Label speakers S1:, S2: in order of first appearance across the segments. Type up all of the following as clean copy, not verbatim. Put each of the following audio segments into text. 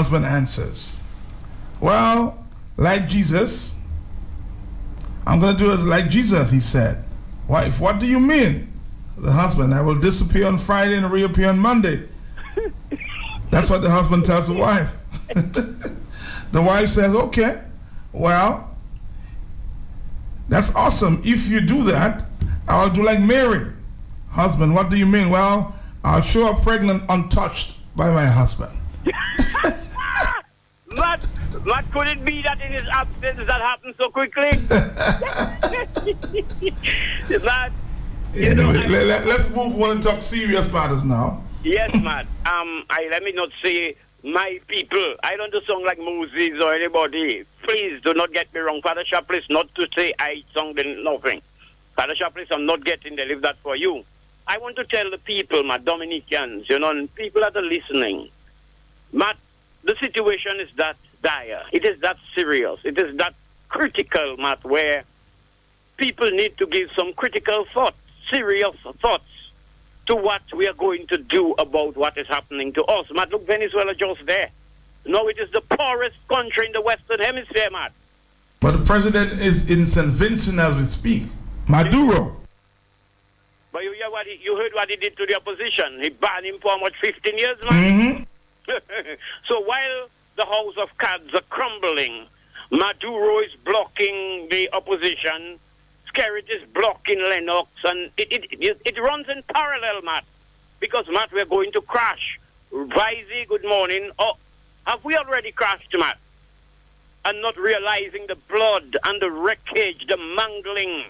S1: husband answers, well, like Jesus. I'm going to do it like Jesus, he said. Wife, what do you mean? The husband, I will disappear on Friday and reappear on Monday. That's what the husband tells the wife. The wife says, okay, well, that's awesome. If you do that, I'll do like Mary. Husband, what do you mean? Well, I'll show up pregnant untouched by my husband.
S2: What could it be that in his absence that happened so quickly? Matt,
S1: anyway, let's move on and talk serious matters now.
S2: Yes, Matt. Let me not say my people. I don't do song like Moses or anybody. Please do not get me wrong. Father Shapley, not to say I sung nothing. Father Shapley, I'm not getting the leave that for you. I want to tell the people, my Dominicans, and people that are listening, Matt, the situation is that dire. It is that serious. It is that critical, Matt, where people need to give some critical thoughts, serious thoughts to what we are going to do about what is happening to us. Matt, look, Venezuela just there. Now it is the poorest country in the Western Hemisphere, Matt.
S1: But the president is in St. Vincent as we speak. Maduro.
S2: But you heard what he did to the opposition. He banned him for how much, 15 years, man? Mm-hmm. So while the House of Cards are crumbling, Maduro is blocking the opposition, Skerrit is blocking Lennox, and it runs in parallel, Matt. Because, Matt, we're going to crash. Visey, good morning. Oh, have we already crashed, Matt? And not realizing the blood and the wreckage, the mangling,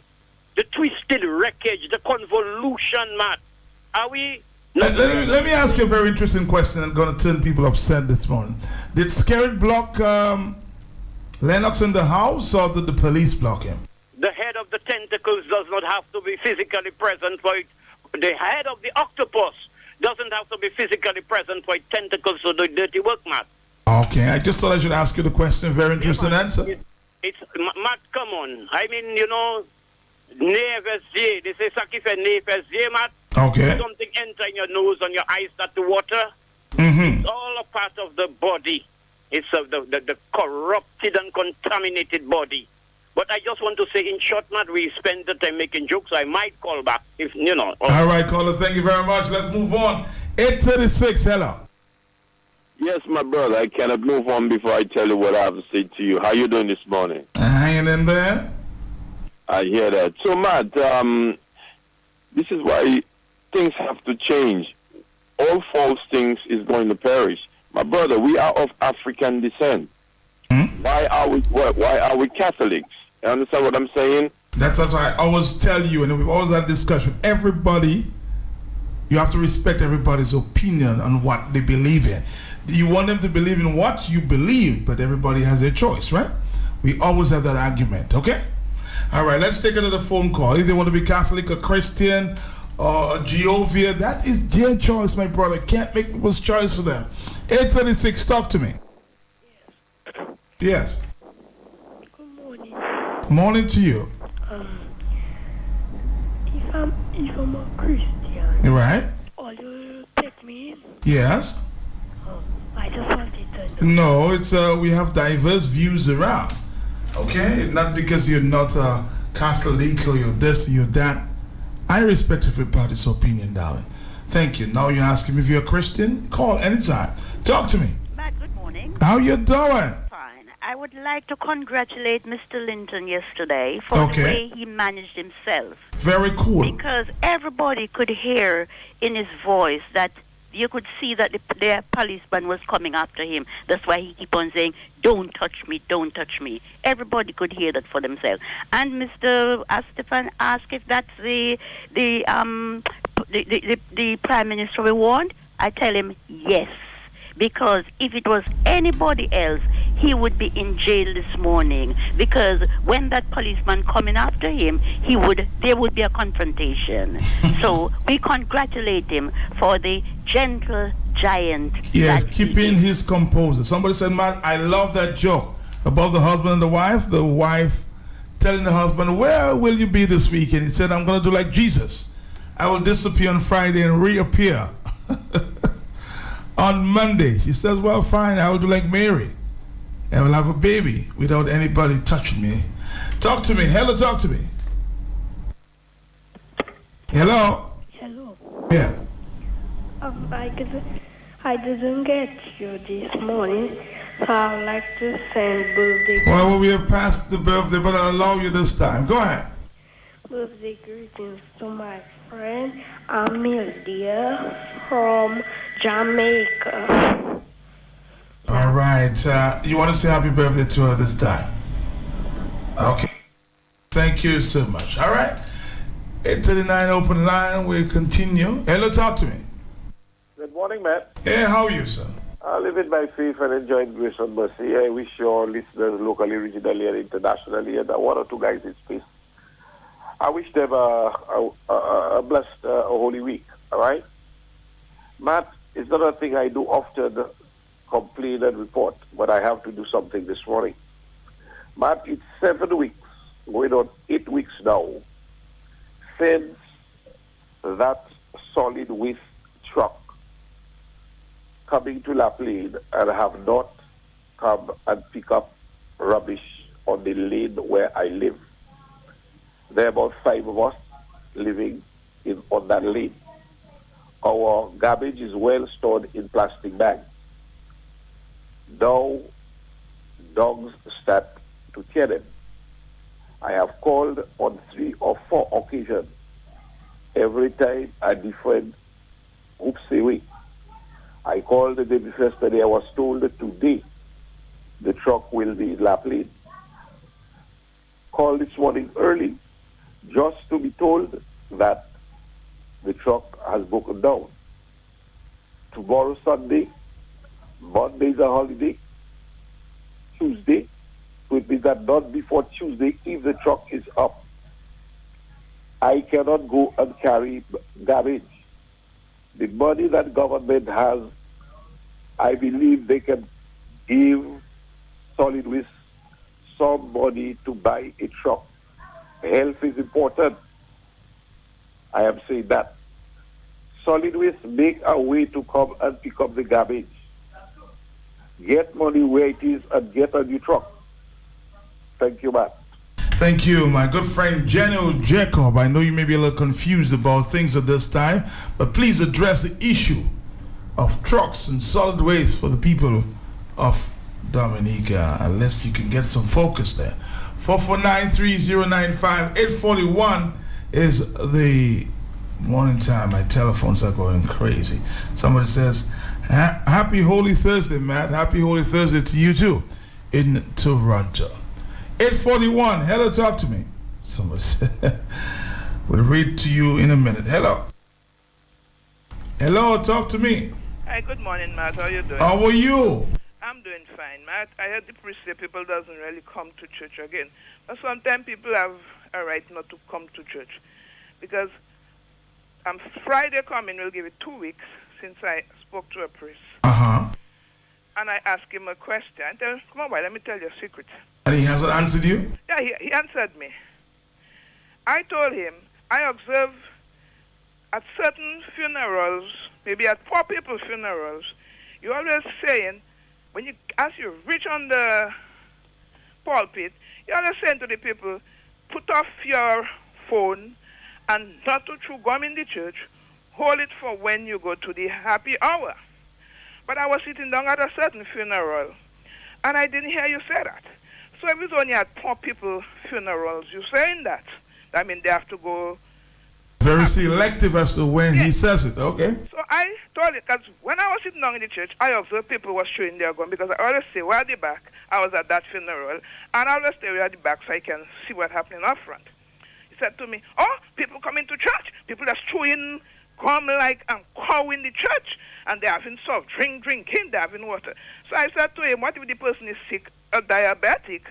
S2: the twisted wreckage, the convolution, Matt. Are we...
S1: Let me ask you a very interesting question. I'm going to turn people upset this morning. Did Skerrit block Lennox in the house, or did the police block him?
S2: The head of the tentacles does not have to be physically present for it. The head of the octopus doesn't have to be physically present for its tentacles to do dirty work, Matt.
S1: Okay, I just thought I should ask you the question. Very interesting answer.
S2: Matt, come on. I mean, Nevezier. They say sacrifice Nevezier, Matt.
S1: Okay.
S2: Something enter in your nose and your eyes start to water.
S1: Mm-hmm.
S2: It's all a part of the body. It's the corrupted and contaminated body. But I just want to say, in short, Matt, we spend the time making jokes. I might call back if,
S1: All right, caller, thank you very much. Let's move on. 836, hello.
S3: Yes, my brother, I cannot move on before I tell you what I have to say to you. How you doing this morning?
S1: Hanging in there.
S3: I hear that. So, Matt, this is why things have to change. All false things is going to perish. My brother, we are of African descent. Why are we Catholics? You understand what I'm saying?
S1: That's what I always tell you, and we've always had discussion. Everybody, you have to respect everybody's opinion on what they believe in. You want them to believe in what you believe, but everybody has their choice, right? We always have that argument, okay? All right, let's take another phone call. If they want to be Catholic or Christian or Jehovah, that is their choice, my brother. Can't make people's choice for them. 836, talk to me. Yes.
S4: Good morning.
S1: Morning to you.
S4: If I'm a Christian,
S1: You right?
S4: will you take me in?
S1: Yes.
S4: I just wanted to
S1: know. No, it's we have diverse views around. Okay, not because you're not a Catholic or you're this, you're that. I respect everybody's opinion, darling. Thank you. Now you're asking me if you're a Christian. Call anytime. Talk to me.
S5: Matt, good morning.
S1: How you doing?
S5: Fine. I would like to congratulate Mr. Linton yesterday for the way he managed himself.
S1: Very cool.
S5: Because everybody could hear in his voice that you could see that the policeman was coming after him. That's why he keep on saying, "Don't touch me, don't touch me." Everybody could hear that for themselves. And Mr. Astefan asked if that's the Prime Minister we want. I tell him yes. Because if it was anybody else, he would be in jail this morning. Because when that policeman coming after him, there would be a confrontation. So we congratulate him for the gentle giant.
S1: Yes, keeping his composure. Somebody said, "Matt, I love that joke about the husband and the wife." The wife telling the husband, "Where will you be this weekend?" He said, "I'm going to do like Jesus. I will disappear on Friday and reappear." on Monday. She says, well, fine, I will do like Mary. I will have a baby without anybody touching me. Talk to me. Hello, talk to me. Hello?
S4: Hello.
S1: Yes.
S4: I didn't get you this morning, so I would like to send birthday
S1: Well, we have passed the birthday, but I'll allow you this time. Go ahead.
S4: birthday greetings to my friend Amelia from Jamaica.
S1: All right. You want to say happy birthday to her this time? Okay. Thank you so much. All right. 8:39 open line. We continue. Hello, talk to me.
S6: Good morning, Matt.
S1: Hey, how are you, sir?
S6: I live in my faith and enjoy grace and mercy. I wish your listeners locally, regionally, and internationally, and one or two guys in space, I wish them a blessed, holy week. All right? Matt, it's not a thing I do often, complain and report, but I have to do something this morning. Matt, it's 7 weeks, going on 8 weeks now, since that solid waste truck coming to La Plaine and have not come and pick up rubbish on the lane where I live. There are about 5 of us living on that lane. Our garbage is well stored in plastic bags. Now, dogs start to tear them. I have called on 3 or 4 occasions. Every time a different group say away. I called the day before yesterday. I was told that today the truck will be in La Plaine. Called this morning early just to be told that the truck has broken down. Tomorrow, Sunday, Monday is a holiday, Tuesday, so it means that not before Tuesday if the truck is up. I cannot go and carry garbage. The money that government has, I believe they can give solid waste some money to buy a truck. Health is important. I am saying that. Solid waste make a way to come and pick up the garbage. Get money where it is and get a new truck. Thank you, Matt.
S1: Thank you, my good friend General Jacob. I know you may be a little confused about things at this time, but please address the issue of trucks and solid waste for the people of Dominica, unless you can get some focus there. 449-3095, 841 is the morning time. My telephones are going crazy. Somebody says, happy Holy Thursday, Matt. Happy Holy Thursday to you too in Toronto. 841, hello, talk to me. Somebody said, we'll read to you in a minute. Hello. Hello, talk to me.
S7: Hi, good morning, Matt. How are you doing?
S1: How are you?
S7: I'm doing fine, Matt. I heard the priest say people doesn't really come to church again. But sometimes people have a right not to come to church. Because Friday coming will give it 2 weeks since I spoke to a priest.
S1: Uh-huh.
S7: And I asked him a question. I tell him, come on, boy, let me tell you a secret.
S1: And he hasn't answered you?
S7: Yeah, he answered me. I told him, I observe at certain funerals, maybe at poor people's funerals, you're always saying, as you reach on the pulpit, you're always saying to the people, put off your phone and not to chew gum in the church, hold it for when you go to the happy hour. But I was sitting down at a certain funeral, and I didn't hear you say that. So it was only at poor people funerals you saying that. I mean, they have to go.
S1: Very selective as to when he says it, okay?
S7: So I told it, because when I was sitting down in the church, I observed people were showing their gun, because I always say, we're at the back. I was at that funeral, and I always stay at the back so I can see what's happening up front. He said to me, oh, people coming to church. People are chewing gum like and cow in the church, and they're having soft drinking, they're having water. So I said to him, what if the person is sick, a diabetic,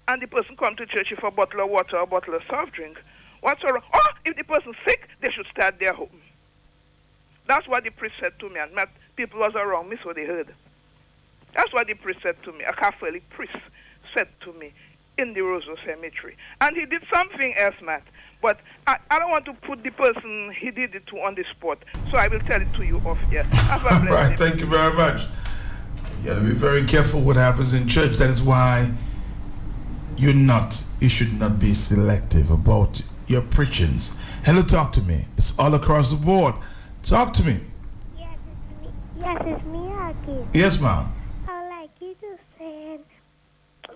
S7: and the person come to church for a bottle of water or a bottle of soft drink? What's wrong? Oh, if the person's sick, they should stay at their home. That's what the priest said to me, and people was around me, so they heard. That's what the priest said to me. A Catholic priest said to me. in the Roseau Cemetery. And he did something else, Matt. But I don't want to put the person he did it to on the spot, so I will tell it to you off here. Have a blessed
S1: Right,
S7: day.
S1: thank you very much. You got to be very careful what happens in church. That is why you should not be selective about your preachings. Hello, talk to me. It's all across the board. Talk to me.
S8: Yes, it's me, Aki.
S1: Yes, ma'am.
S8: I would like you to sing.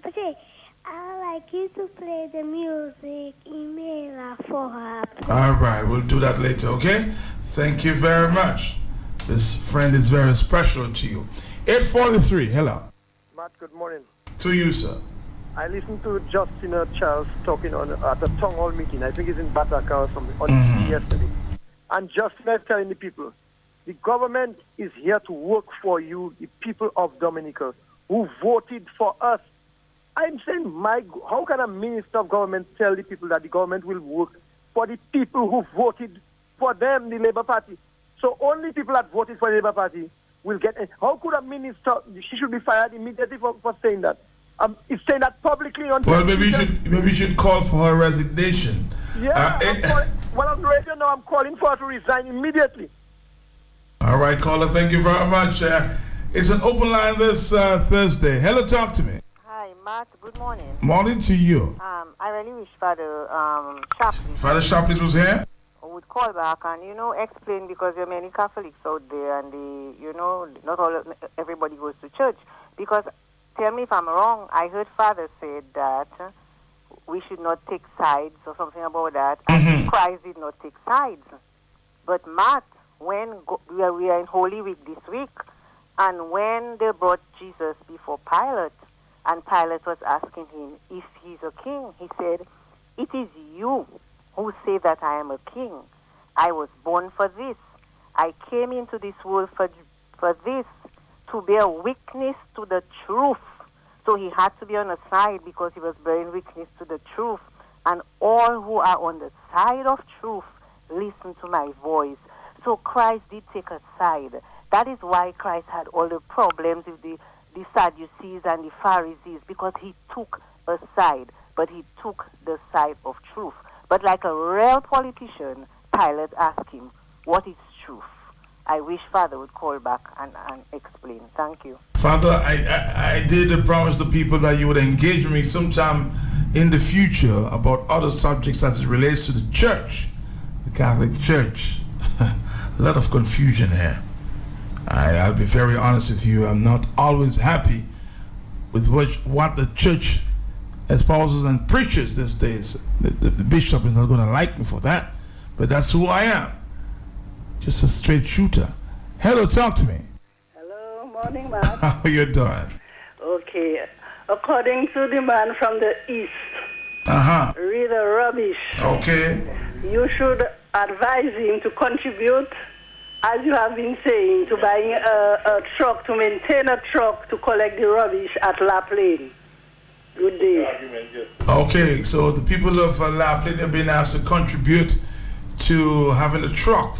S8: Okay, I would like you to play the music email for her.
S1: All right, we'll do that later, okay? Thank you very much. This friend is very special to you. 843, hello.
S9: Matt, good morning.
S1: To you, sir.
S9: I listened to Justina Charles talking at a town hall meeting. I think it's in Bataka or something, on TV yesterday. And Justina is telling the people, the government is here to work for you, the people of Dominica, who voted for us. I'm saying, how can a minister of government tell the people that the government will work for the people who voted for them, the Labour Party? So only people that voted for the Labour Party will get it. How could a minister, she should be fired immediately for saying that? It's saying that publicly on
S1: Well, maybe you should call for her resignation.
S9: Yeah, on the radio now, I'm calling for her to resign immediately.
S1: All right, caller, thank you very much. It's an open line this Thursday. Hello, talk to me.
S10: Hi, Matt. Good morning.
S1: Morning to you.
S10: I really wish Father Shapley.
S1: Father Shapley was here?
S10: Would call back and, explain, because there are many Catholics out there and not everybody goes to church. Because, tell me if I'm wrong, I heard Father say that we should not take sides or something about that. And Christ did not take sides. But Matt, when we are in Holy Week this week, and when they brought Jesus before Pilate, and Pilate was asking him if he's a king, he said, "It is you who say that I am a king. I was born for this. I came into this world for this, to bear witness to the truth." So he had to be on the side because he was bearing witness to the truth. And all who are on the side of truth, listen to my voice. So Christ did take a side. That is why Christ had all the problems with the Sadducees and the Pharisees, because he took a side, but he took the side of truth. But like a real politician, Pilate asked him, "What is truth?" I wish Father would call back and explain. Thank you.
S1: Father, I did promise the people that you would engage me sometime in the future about other subjects as it relates to the church, the Catholic Church. A lot of confusion here. I'll be very honest with you. I'm not always happy with what the church espouses and preaches these days. The bishop is not going to like me for that, but that's who I am. Just a straight shooter. Hello, talk to me.
S11: Hello, morning, man.
S1: How you doing?
S11: Okay. According to the man from the east, read the rubbish.
S1: Okay.
S11: You should advise him to contribute, as you have been saying, to buying a truck, to maintain a truck, to collect the rubbish at La Plaine. Good day.
S1: Okay, so the people of La Plaine have been asked to contribute to having a truck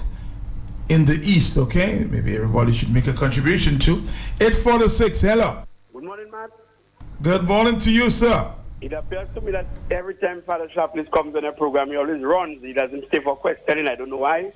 S1: in the east, okay? Maybe everybody should make a contribution too. 846, hello.
S2: Good morning, Matt.
S1: Good morning to you, sir.
S2: It appears to me that every time Father Shapley comes on a program, he always runs. He doesn't stay for questioning. I don't know why.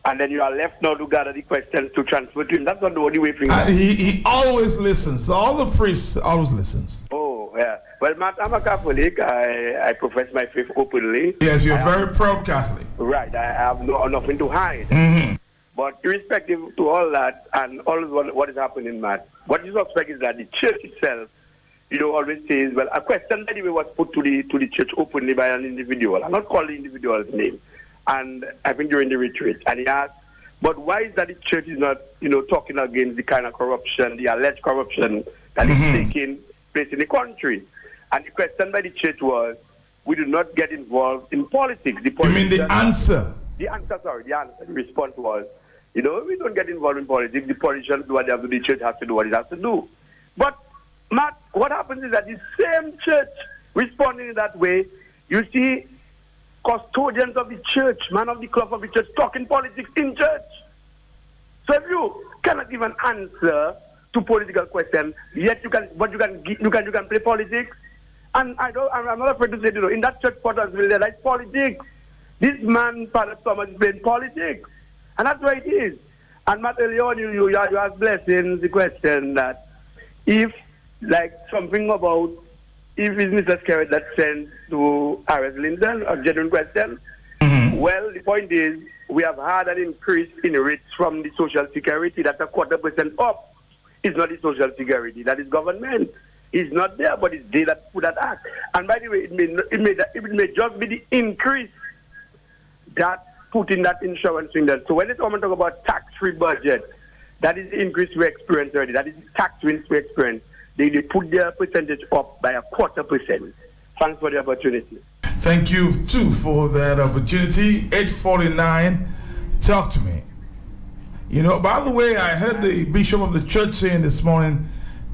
S2: And then you are left now to gather the questions to transfer to him. That's not the only way for him.
S1: He always listens. All the priests always listens.
S2: Oh, yeah. Well, Matt, I'm a Catholic. I profess my faith openly.
S1: Yes, you're very proud Catholic.
S2: Right. I have nothing to hide.
S1: Mm-hmm.
S2: But irrespective to all that and all what is happening, Matt, what you suspect is that the church itself, always says, well, a question anyway was put to the church openly by an individual. I'm not calling the individual's name. And I think during the retreat. And he asked, but why is that the church is not, talking against the kind of corruption, the alleged corruption that is taking place in the country? And the question by the church was, we do not get involved in politics.
S1: You mean the answer?
S2: The answer. The response was, we don't get involved in politics. The politicians do what they have to do. The church has to do what it has to do. But, Matt, what happens is that the same church responding in that way, you see custodians of the church, man of the cloth of the church, talking politics in church. So if you cannot give an answer to political questions, yet you can play politics,
S12: And I'm not afraid to say, in that church quarters building, that's politics. This man, Father Thomas, is playing politics. And that's what it is. And Matt, earlier on, you asked Blessings the question that if, like, something about, if it's Mr. Skerritt that sent to Harris Linton, a genuine question, well, the point is, we have had an increase in rates from the Social Security. That's a 0.25% up. It's not the Social Security. That is government. It's not there, but it's they that put that act. And by the way, it may just be the increase that put in that insurance thing there. So when it's talk about tax-free budget, that is the increase we experience already. That is the tax wins we experience. They put their percentage up by a 0.25%. Thanks for the opportunity.
S1: Thank you, too, for that opportunity. 849, talk to me. You know, by the way, I heard the bishop of the church saying this morning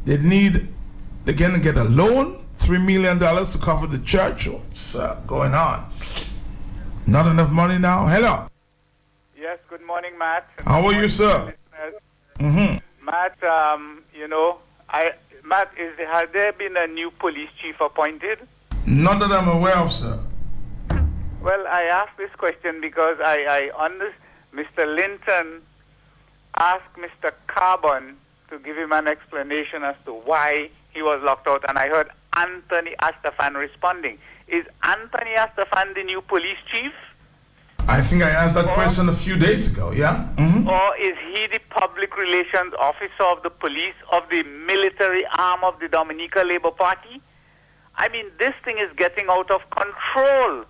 S1: they're going to get a loan, $3 million to cover the church. What's going on? Not enough money now? Hello.
S13: Yes, good morning, Matt.
S1: How are you, sir?
S13: Matt, Matt, has there been a new police chief appointed?
S1: Not that I'm aware of, sir.
S13: Well, I ask this question because Mr. Linton asked Mr. Carbon to give him an explanation as to why he was locked out, and I heard Anthony Astafan responding. Is Anthony Astafan the new police chief?
S1: I think I asked that question a few days ago, yeah?
S13: Or is he the public relations officer of the police, of the military arm of the Dominica Labour Party? I mean, this thing is getting out of control.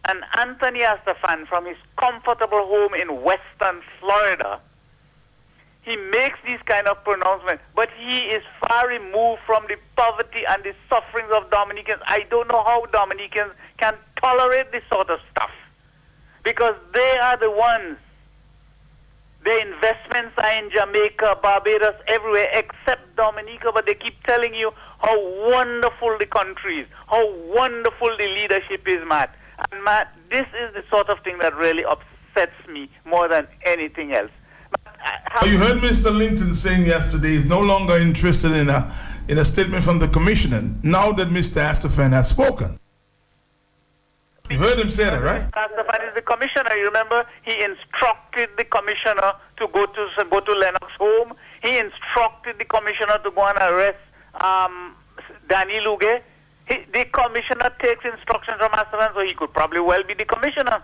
S13: And Anthony Astafan, from his comfortable home in Western Florida, he makes these kind of pronouncements, but he is far removed from the poverty and the sufferings of Dominicans. I don't know how Dominicans can tolerate this sort of stuff, because they are the ones. Their investments are in Jamaica, Barbados, everywhere except Dominica, but they keep telling you how wonderful the country is, how wonderful the leadership is, Matt. And Matt, this is the sort of thing that really upsets me more than anything else.
S1: You heard Mr. Linton saying yesterday he's no longer interested in a statement from the commissioner now that Mr. Astafan has spoken. You heard him say that, right?
S13: Astafan is the commissioner. You remember he instructed the commissioner to go to Lennox home. He instructed the commissioner to go and arrest Danny Luge. The commissioner takes instructions from Astafan, so he could probably well be the commissioner.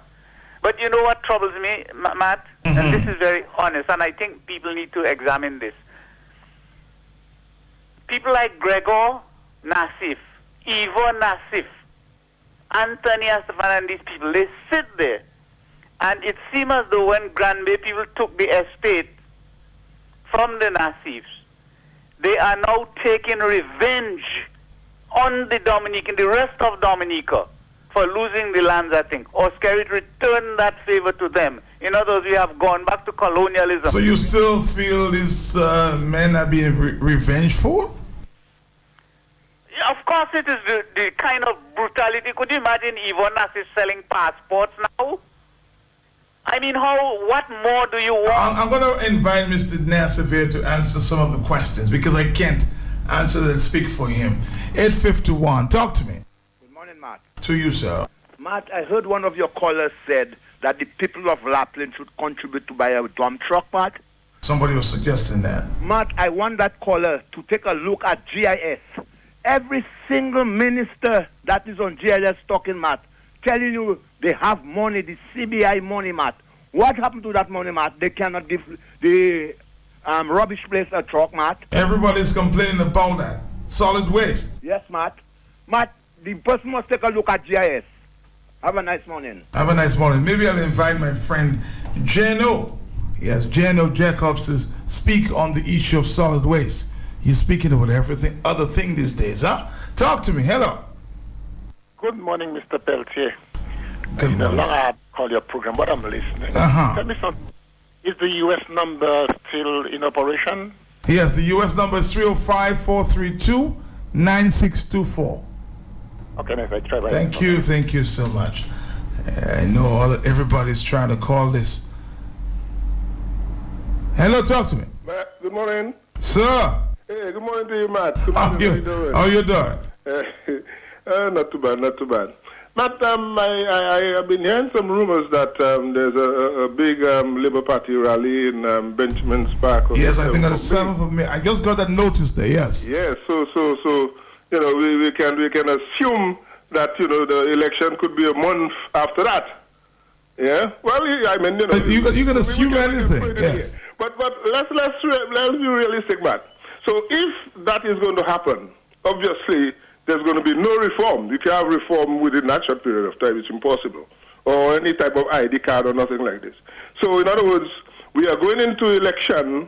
S13: But you know what troubles me, Matt? And this is very honest, and I think people need to examine this. People like Gregor Nassif, Ivo Nassif, Anthony Astafan, and these people, they sit there, and it seems as though when Granby people took the estate from the Nassifs, they are now taking revenge on the rest of Dominica, for losing the lands, I think. Or Skerritt returned that favor to them. In other words, we have gone back to colonialism.
S1: So you still feel these men are being revengeful?
S13: Yeah, of course it is the kind of brutality. Could you imagine Ivo Nassif selling passports now? I mean, what more do you want?
S1: I'm going to invite Mr. Nassif here to answer some of the questions because I can't answer and speak for him. 851, talk to me.
S14: Matt.
S1: To you, sir.
S14: Matt, I heard one of your callers said that the people of Lapland should contribute to buy a dump truck, Matt.
S1: Somebody was suggesting that.
S14: Matt, I want that caller to take a look at GIS. Every single minister that is on GIS talking, Matt, telling you they have money, the CBI money, Matt. What happened to that money, Matt? They cannot give the rubbish place a truck, Matt.
S1: Everybody's complaining about that. Solid waste.
S14: Yes, Matt. Matt, the person must take a look at GIS. Have a nice morning.
S1: Have a nice morning. Maybe I'll invite my friend Jano. Yes, Jano Jacobs to speak on the issue of solid waste. He's speaking about everything, other thing these days, huh? Talk to me. Hello.
S15: Good morning, Mr. Peltier.
S1: Good morning.
S15: Long I call your program, but I'm listening.
S1: Uh-huh.
S15: Tell me something. Is the U.S. number still in operation?
S1: Yes, the U.S. number is 305-432-9624.
S15: Okay, nice. I try.
S1: Thank you so much. I know everybody's trying to call this. Hello, talk to me.
S16: Good morning.
S1: Sir.
S16: Hey, good morning to you, Matt. Good
S1: How
S16: morning.
S1: you doing?
S16: Not too bad, not too bad. But I have been hearing some rumors that there's a big Labour Party rally in Benjamin's Park.
S1: Yes, I think on the 7th of May. I just got that notice there, yes.
S16: Yes, so you know, we can assume that, you know, the election could be a month after that. Yeah? Well, I mean, you know...
S1: But you can assume anything, yes.
S16: But let's be realistic, Matt. So if that is going to happen, obviously there's going to be no reform. You can't have reform within that short period of time. It's impossible. Or any type of ID card or nothing like this. So in other words, we are going into election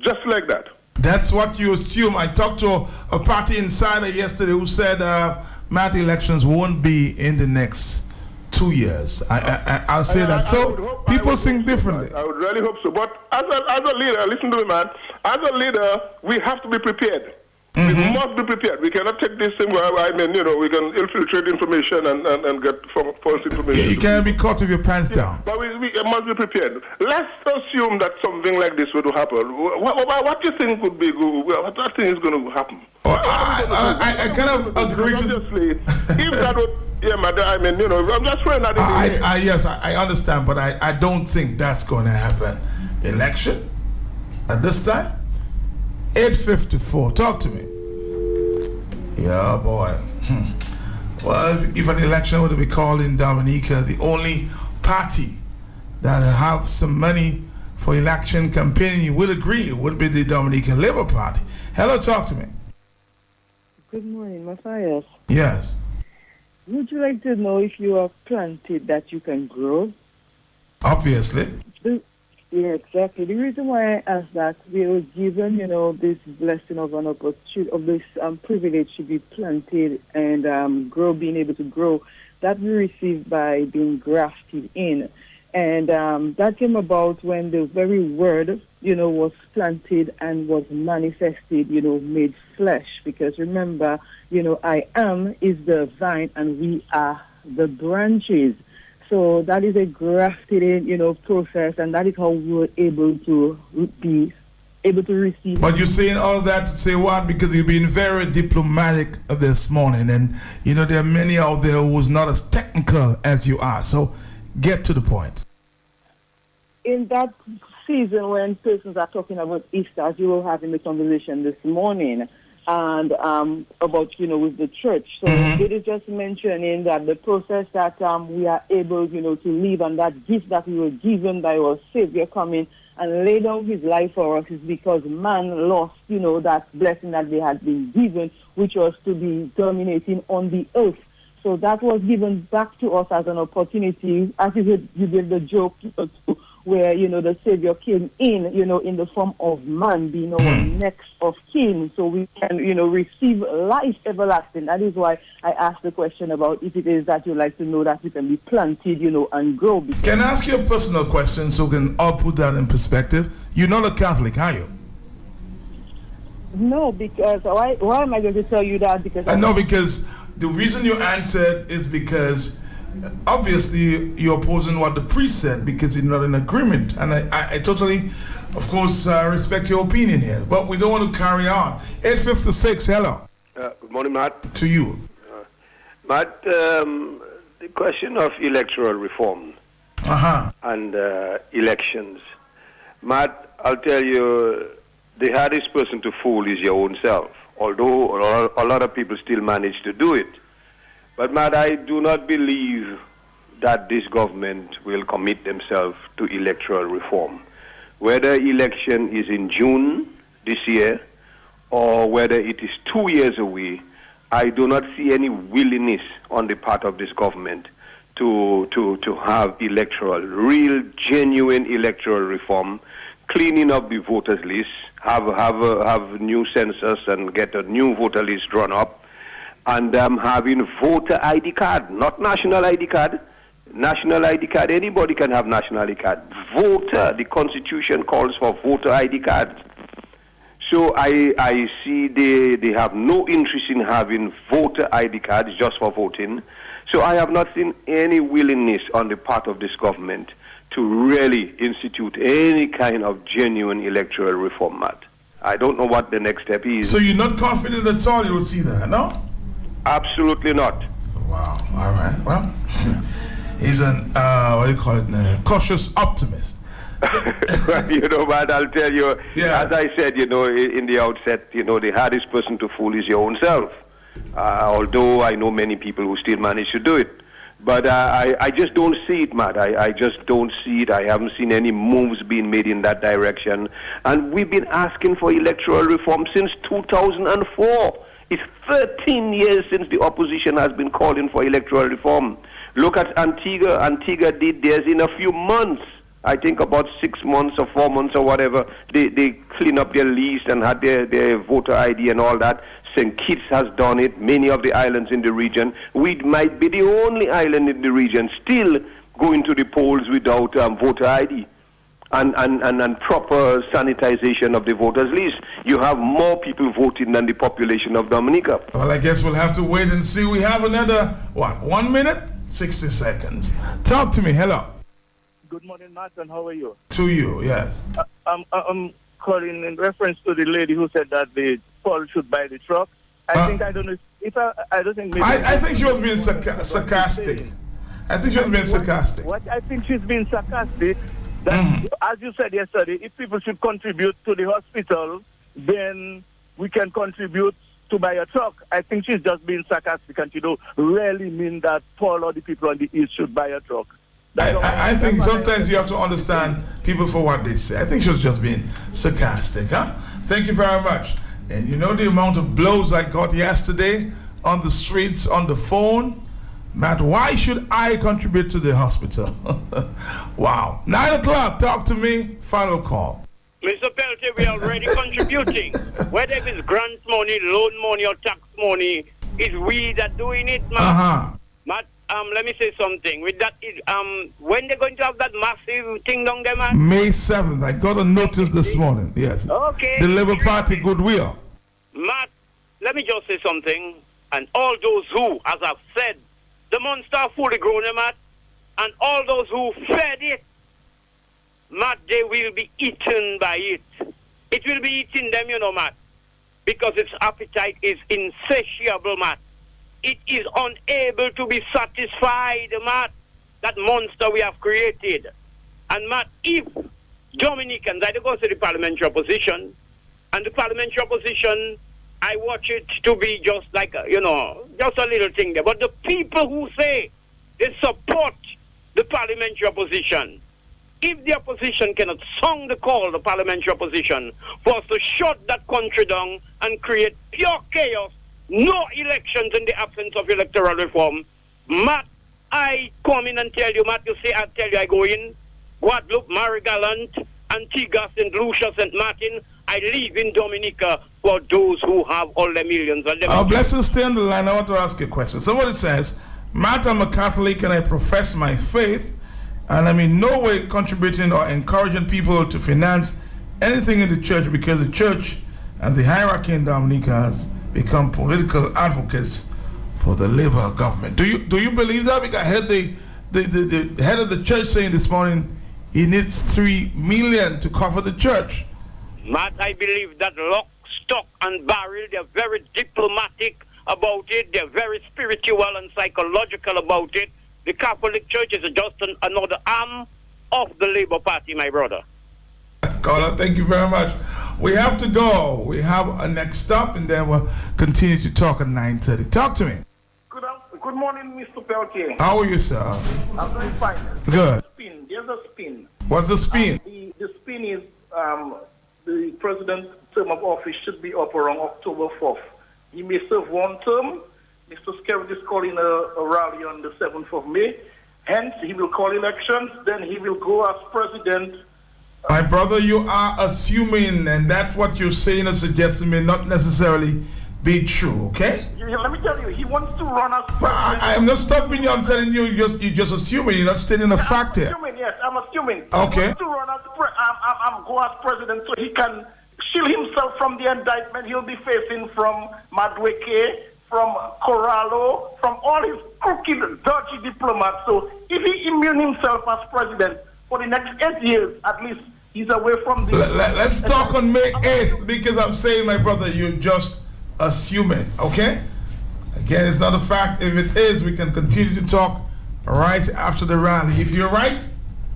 S16: just like that.
S1: That's what you assume. I talked to a party insider yesterday who said Matt, elections won't be in the next 2 years. I'll say that. So people think differently.
S16: I would really hope so. But as a leader, listen to me, man. As a leader, we have to be prepared. We must be prepared. We cannot take this thing where, I mean, you know, we can infiltrate information and get false information.
S1: You can't be caught with your pants down.
S16: But we must be prepared. Let's assume that something like this would happen. What do you think would be good? What do you think is going to happen?
S1: I kind of agree.
S16: Obviously, if that would... Yeah, I mean, you know, I'm just throwing that in the
S1: yes, I understand, but I don't think that's going to happen. Election at this time? 8:54. Talk to me. Yeah, boy. Well, if an election were to be called in Dominica, the only party that have some money for election campaigning, you would agree, would be the Dominican Labour Party. Hello, talk to me.
S17: Good morning, Matthias.
S1: Yes.
S17: Would you like to know if you are planted that you can grow?
S1: Obviously.
S17: Yeah, exactly. The reason why I asked that, we were given, you know, this blessing of an opportunity, of this privilege to be planted and grow, being able to grow, that we received by being grafted in. And that came about when the very word, you know, was planted and was manifested, you know, made flesh. Because remember, you know, I am is the vine and we are the branches. So that is a grafted in, you know, process, and that is how we were able to be able to receive.
S1: But you're saying all that to say what? Because you've been very diplomatic this morning, and you know there are many out there who's not as technical as you are. So get to the point.
S17: In that season when persons are talking about Easter, as you were having the conversation this morning, and about, you know, with the church. So it is just mentioning that the process that we are able, you know, to live, and that gift that we were given by our Savior coming and lay down his life for us is because man lost, you know, that blessing that they had been given, which was to be dominating on the earth. So that was given back to us as an opportunity, as you did the joke, where, you know, the Savior came in, you know, in the form of man, being our next of kin, so we can, you know, receive life everlasting. That is why I asked the question about if it is that you like to know that you can be planted, you know, and grow.
S1: Can I ask you a personal question so we can all put that in perspective? You're not a Catholic, are you?
S17: No, because why am I going to tell you that? Because
S1: I know, because the reason you answered is because obviously you're opposing what the priest said because you're not in agreement, and I totally, of course, respect your opinion here, but we don't want to carry on. 8:56. Hello.
S18: Good morning, Matt.
S1: To you,
S18: Matt. The question of electoral reform and elections, Matt. I'll tell you, the hardest person to fool is your own self. Although a lot of people still manage to do it. But, Matt, I do not believe that this government will commit themselves to electoral reform. Whether election is in June this year or whether it is 2 years away, I do not see any willingness on the part of this government to have real, genuine electoral reform, cleaning up the voters list, have new census and get a new voter list drawn up, and having voter ID card, not national ID card. National ID card, anybody can have national ID card. Voter, the Constitution calls for voter ID card. So I see they have no interest in having voter ID cards just for voting. So I have not seen any willingness on the part of this government to really institute any kind of genuine electoral reform, Matt. I don't know what the next step is.
S1: So you're not confident at all you will see that, no?
S18: Absolutely not.
S1: Wow. All right. Well, he's an, cautious optimist.
S18: You know, but I'll tell you, as I said, you know, in the outset, you know, the hardest person to fool is your own self. Although I know many people who still manage to do it. But I just don't see it, Matt. I just don't see it. I haven't seen any moves being made in that direction. And we've been asking for electoral reform since 2004. It's 13 years since the opposition has been calling for electoral reform. Look at Antigua. Antigua did theirs in a few months. I think about 6 months or 4 months or whatever. They clean up their list and had their voter ID and all that. St. Kitts has done it. Many of the islands in the region. We might be the only island in the region still going to the polls without voter ID and proper sanitization of the voters list. You have more people voting than the population of Dominica.
S1: Well, I guess we'll have to wait and see. We have another, 1 minute, 60 seconds. Talk to me. Hello.
S19: Good morning, Martin. How are you?
S1: To you, yes.
S19: I'm calling in reference to the lady who said that the Paul should buy the truck. I think
S1: she was being sarcastic. I think she was being sarcastic.
S19: What I think she's being sarcastic, that as you said yesterday, if people should contribute to the hospital, then we can contribute to buy a truck. I think she's just being sarcastic, and she don't really mean that Paul or the people on the East should buy a truck.
S1: I think sometimes you have to understand people for what they say. I think she was just being sarcastic, huh? Thank you very much. And you know the amount of blows I got yesterday on the streets, on the phone? Matt, why should I contribute to the hospital? Wow. 9 o'clock, talk to me. Final call.
S2: Mr. Peltier, we are already contributing. Whether it's grant money, loan money, or tax money, it's we that doing it, man. Matt, let me say something. With that, when they're going to have that massive thing down there, man?
S1: May 7th. I got a notice this morning. Yes.
S2: Okay.
S1: The Labour Party goodwill.
S2: Matt, let me just say something. And all those who, as I've said, the monster are fully grown, Matt. And all those who fed it, Matt, they will be eaten by it. It will be eating them, you know, Matt. Because its appetite is insatiable, Matt. It is unable to be satisfied, Matt, that monster we have created. And Matt, if Dominicans, I go to the parliamentary opposition, and the parliamentary opposition, I watch it to be just like, just a little thing there. But the people who say they support the parliamentary opposition, if the opposition cannot sound the call, the parliamentary opposition, for us to shut that country down and create pure chaos, no elections in the absence of electoral reform, Matt, I come in and tell you, Matt, you say, I tell you, I go in, Guadeloupe, Marie-Galante, Antigua, St. Lucia, St. Martin, I live in Dominica for those who have all the millions.
S1: Blessings, stay on the line. I want to ask you a question. Somebody says, Matt, I'm a Catholic and I profess my faith, and I'm in no way contributing or encouraging people to finance anything in the church because the church and the hierarchy in Dominica has become political advocates for the Labour government. Do you believe that? Because I heard the head of the church saying this morning he needs $3 million to cover the church.
S2: Matt, I believe that lock, stock, and barrel, they're very diplomatic about it. They're very spiritual and psychological about it. The Catholic Church is just another arm of the Labour Party, my brother.
S1: Caller, thank you very much. We have to go. We have a next stop, and then we'll continue to talk at 9:30. Talk to me.
S20: Good morning, Mr. Peltier.
S1: How are you, sir?
S20: I'm doing fine.
S1: Good.
S20: There's a spin.
S1: What's the spin?
S20: The spin is the president's term of office should be up around October 4th. He may serve one term. Mr. Skerritt is calling a rally on the 7th of May. Hence, he will call elections. Then he will go as president.
S1: My brother, you are assuming, and that's what you're saying or suggesting may not necessarily be true, okay?
S20: Let me tell you, he wants to run as president.
S1: I'm not stopping you. I'm telling you, you're just assuming. You're not stating a fact here.
S20: I'm assuming.
S1: Okay.
S20: He wants to run as go as president so he can shield himself from the indictment he'll be facing from Madweke, from Corallo, from all his crooked, dodgy diplomats. So if he immune himself as president for the next 8 years, at least he's away from the...
S1: Let's talk on May 8th, because I'm saying, my brother, you're just assuming, okay? Again, it's not a fact. If it is, we can continue to talk right after the rally. If you're right,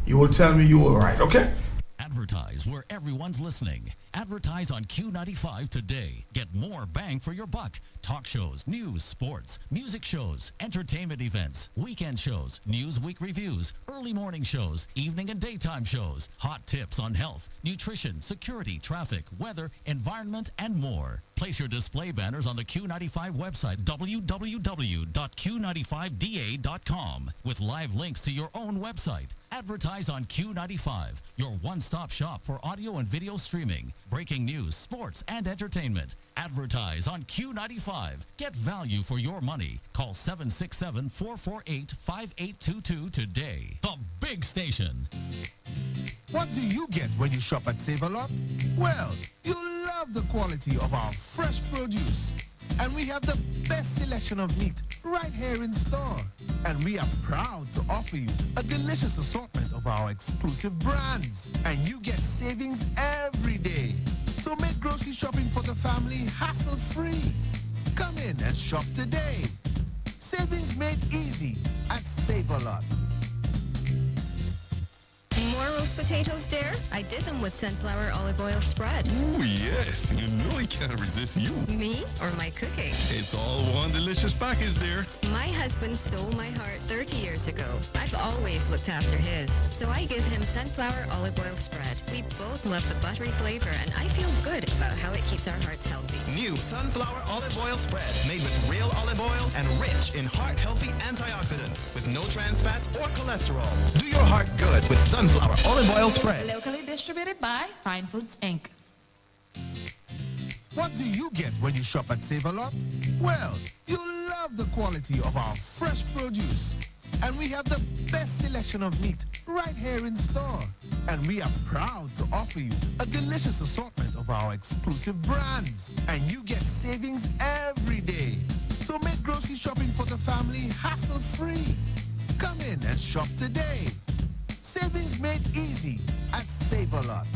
S1: you will tell me you were right, okay?
S21: Advertise where everyone's listening. Advertise on Q95 today. Get more bang for your buck. Talk shows, news, sports, music shows, entertainment events, weekend shows, Newsweek reviews, early morning shows, evening and daytime shows, hot tips on health, nutrition, security, traffic, weather, environment, and more. Place your display banners on the Q95 website, www.q95da.com, with live links to your own website. Advertise on Q95, your one-stop shop for audio and video streaming, breaking news, sports, and entertainment. Advertise on Q95. Get value for your money. Call 767-448-5822 today. The big station.
S22: What do you get when you shop at Save-A-Lot? Well, you love the quality of our fresh produce. And we have the best selection of meat right here in store. And we are proud to offer you a delicious assortment of our exclusive brands. And you get savings every day. So make grocery shopping for the family hassle-free. Come in and shop today. Savings made easy at Save-A-Lot.
S23: More roast potatoes, dear? I did them with sunflower olive oil spread.
S24: Ooh, yes. You know I can't resist you.
S23: Me or my cooking?
S24: It's all one delicious package, dear.
S23: My husband stole my heart 30 years ago. I've always looked after his. So I give him sunflower olive oil spread. We both love the buttery flavor, and I feel good about how it keeps our hearts healthy.
S25: New sunflower olive oil spread, made with real olive oil and rich in heart-healthy antioxidants with no trans fats or cholesterol. Do your heart good with sunflower olive oil spread.
S26: Locally distributed by Fine Fruits, Inc.
S22: What do you get when you shop at Save-A-Lot? Well, you love the quality of our fresh produce. And we have the best selection of meat right here in store. And we are proud to offer you a delicious assortment of our exclusive brands. And you get savings every day. So make grocery shopping for the family hassle-free. Come in and shop today. Savings made easy at Save-A-Lot.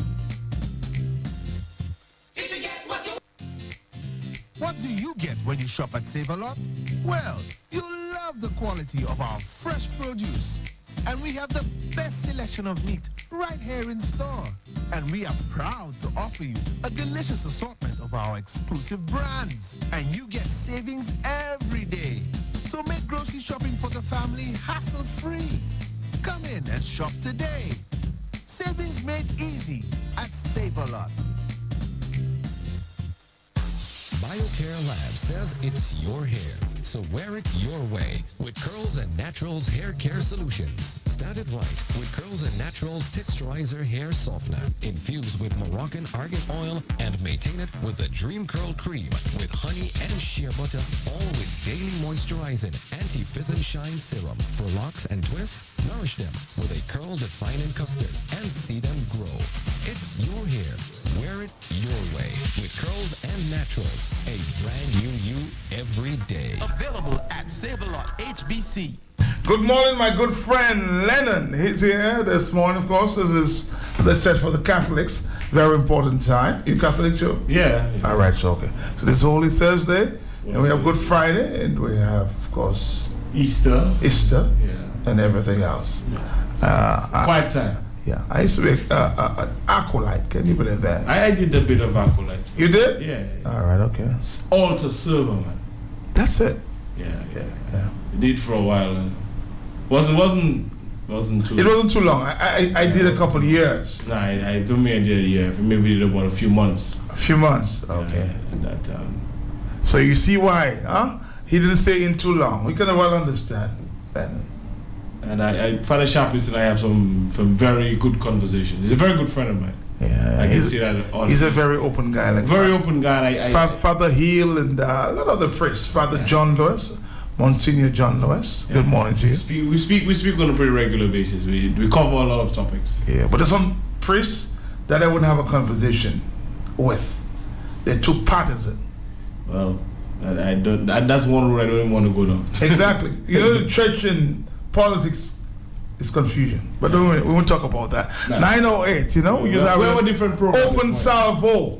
S22: What do you get when you shop at Save-A-Lot? Well, you love the quality of our fresh produce. And we have the best selection of meat right here in store. And we are proud to offer you a delicious assortment of our exclusive brands. And you get savings every day. So make grocery shopping for the family hassle-free. Come in and shop today. Savings made easy at Save-A-Lot.
S27: BioCare Lab says it's your hair, so wear it your way with Curls and Naturals Hair Care Solutions. Start it right with Curls and Naturals Texturizer Hair Softener, infused with Moroccan argan oil, and maintain it with the Dream Curl Cream with honey and shea butter, all with daily moisturizing anti-fizz and shine serum. For locks and twists, nourish them with a curl-defining custard and see them grow. It's your hair. Wear it your way with Curls and Naturals. A brand new you every day.
S25: Available at Save-A-Lot HBC.
S1: Good morning, my good friend Lennon. He's here this morning, of course. This is, as I said, for the Catholics. Very important time. You Catholic, Joe?
S28: Yeah.
S1: All right, so okay. So this is Holy Thursday, and we have Good Friday, and we have, of course,
S28: Easter.
S1: And everything else.
S28: Quiet time.
S1: Yeah, I used to be an acolyte. Can you believe that?
S28: I did a bit of acolyte.
S1: You did?
S28: Yeah.
S1: All right, okay.
S28: Altar server, man.
S1: That's it.
S28: Yeah. Did for a while, and wasn't too.
S1: It wasn't too long. I did a couple of years.
S28: Nah, I don't mean I did a year. Maybe did about a few months.
S1: A few months, okay.
S28: At that time.
S1: So you see why, huh? He didn't say in too long. We can well understand that.
S28: And Father Sharpless and I have some very good conversations. He's a very good friend of mine.
S1: Yeah,
S28: I can see that.
S1: He's a very open guy. Like
S28: very open guy.
S1: Father Hill and a lot of the priests. Father John Lewis, Monsignor John Lewis. Good morning to you.
S28: We speak on a pretty regular basis. We cover a lot of topics.
S1: Yeah, but there's some priests that I wouldn't have a conversation with. They're too partisan.
S28: Well, I don't. That's one road I don't even want to go down.
S1: Exactly. You know, the church and politics is confusion. But we won't talk about that. 908, you know, we have
S28: a different program.
S1: Open salvo.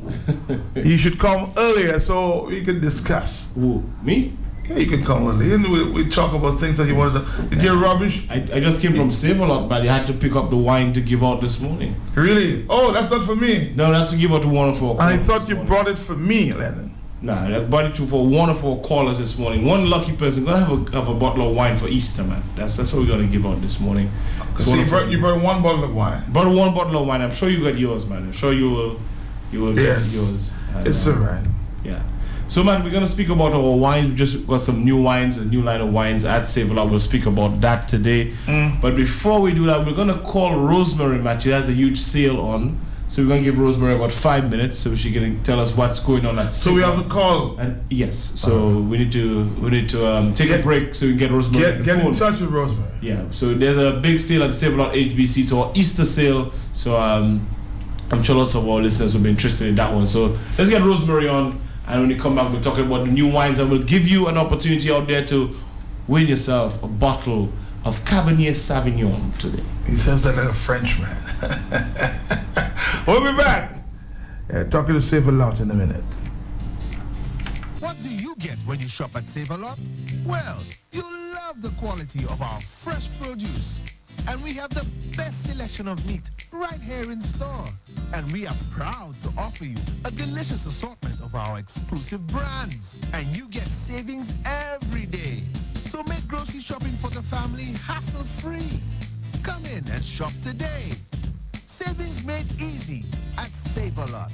S1: You should come earlier so we can discuss.
S28: Who? Me?
S1: Yeah, you can come early and we talk about things that you wanted to. Did you rubbish?
S28: I just came from Save-A-Lot, but I had to pick up the wine to give out this morning.
S1: Really? Oh, that's not for me.
S28: No, that's to give out to one of our callers.
S1: I thought you brought it for me, Lennon.
S28: Nah, I brought it for one of our callers this morning. One lucky person gonna have a bottle of wine for Easter, man. That's what we're gonna give out this morning.
S1: So you brought one bottle of wine.
S28: Brought one bottle of wine. I'm sure you got yours, man. I'm sure you will get yours.
S1: It's alright.
S28: Yeah. So, man, we're gonna speak about our wines. We just got some new wines, a new line of wines at Save-A-Lot. We'll speak about that today. But before we do that, we're gonna call Rosemary, man. She has a huge sale on. So we're going to give Rosemary about 5 minutes so she can tell us what's going on at
S1: So we have a call.
S28: And yes, so we need to take a break so we can get Rosemary.
S1: Get in touch with Rosemary.
S28: Yeah, so there's a big sale at Save-A-Lot HBC, so our Easter sale. So I'm sure lots of our listeners will be interested in that one. So let's get Rosemary on, and when you come back, we'll talk about the new wines, and we'll give you an opportunity out there to win yourself a bottle of Cabernet Sauvignon today.
S1: He says that like a Frenchman. We'll be back. Talking to Save-A-Lot in a minute.
S22: What do you get when you shop at Save-A-Lot? Well, you love the quality of our fresh produce. And we have the best selection of meat right here in store. And we are proud to offer you a delicious assortment of our exclusive brands. And you get savings every day. So make grocery shopping for the family hassle-free. Come in and shop today. Savings made easy at Save-A-Lot.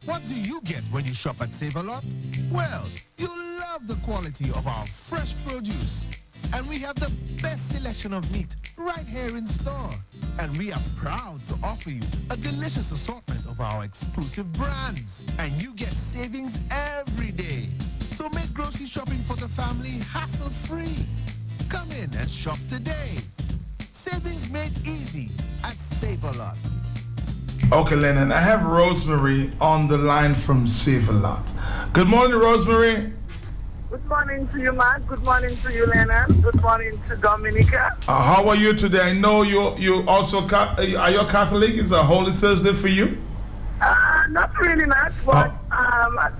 S22: What do you get when you shop at Save-A-Lot? Well, you love the quality of our fresh produce. And we have the best selection of meat right here in store. And we are proud to offer you a delicious assortment of our exclusive brands. And you get savings every day. So make grocery shopping for the family hassle-free. Come in and shop today. Savings made easy at Save-A-Lot.
S1: Okay, Lennon, I have Rosemary on the line from Save-A-Lot. Good morning, Rosemary.
S11: Good morning to you, Matt. Good morning to you, Lennon. Good morning to Dominica.
S1: How are you today? I know you also are you a Catholic? Is a Holy Thursday for you?
S11: Not really much, but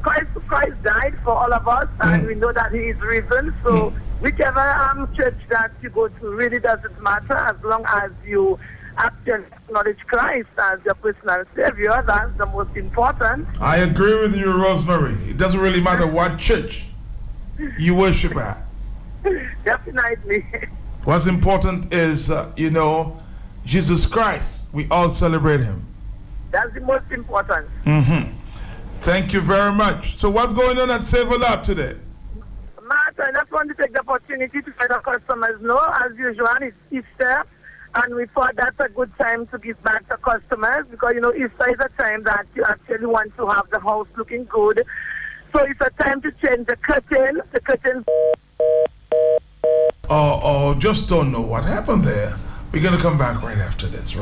S11: Christ died for all of us, and we know that He is risen. So whichever church that you go to really doesn't matter as long as you actually acknowledge Christ as your personal Savior. That's the most important.
S1: I agree with you, Rosemary. It doesn't really matter what church you worship at.
S11: Definitely.
S1: What's important is, Jesus Christ. We all celebrate Him.
S11: That's the most important.
S1: Thank you very much. So what's going on at Save-A-Lot today?
S11: Matt, I just want to take the opportunity to let our customers know, as usual, it's Easter, and we thought that's a good time to give back to customers because, Easter is a time that you actually want to have the house looking good. So it's a time to change the curtain. The curtains.
S1: Just don't know what happened there. We're going to come back right after this.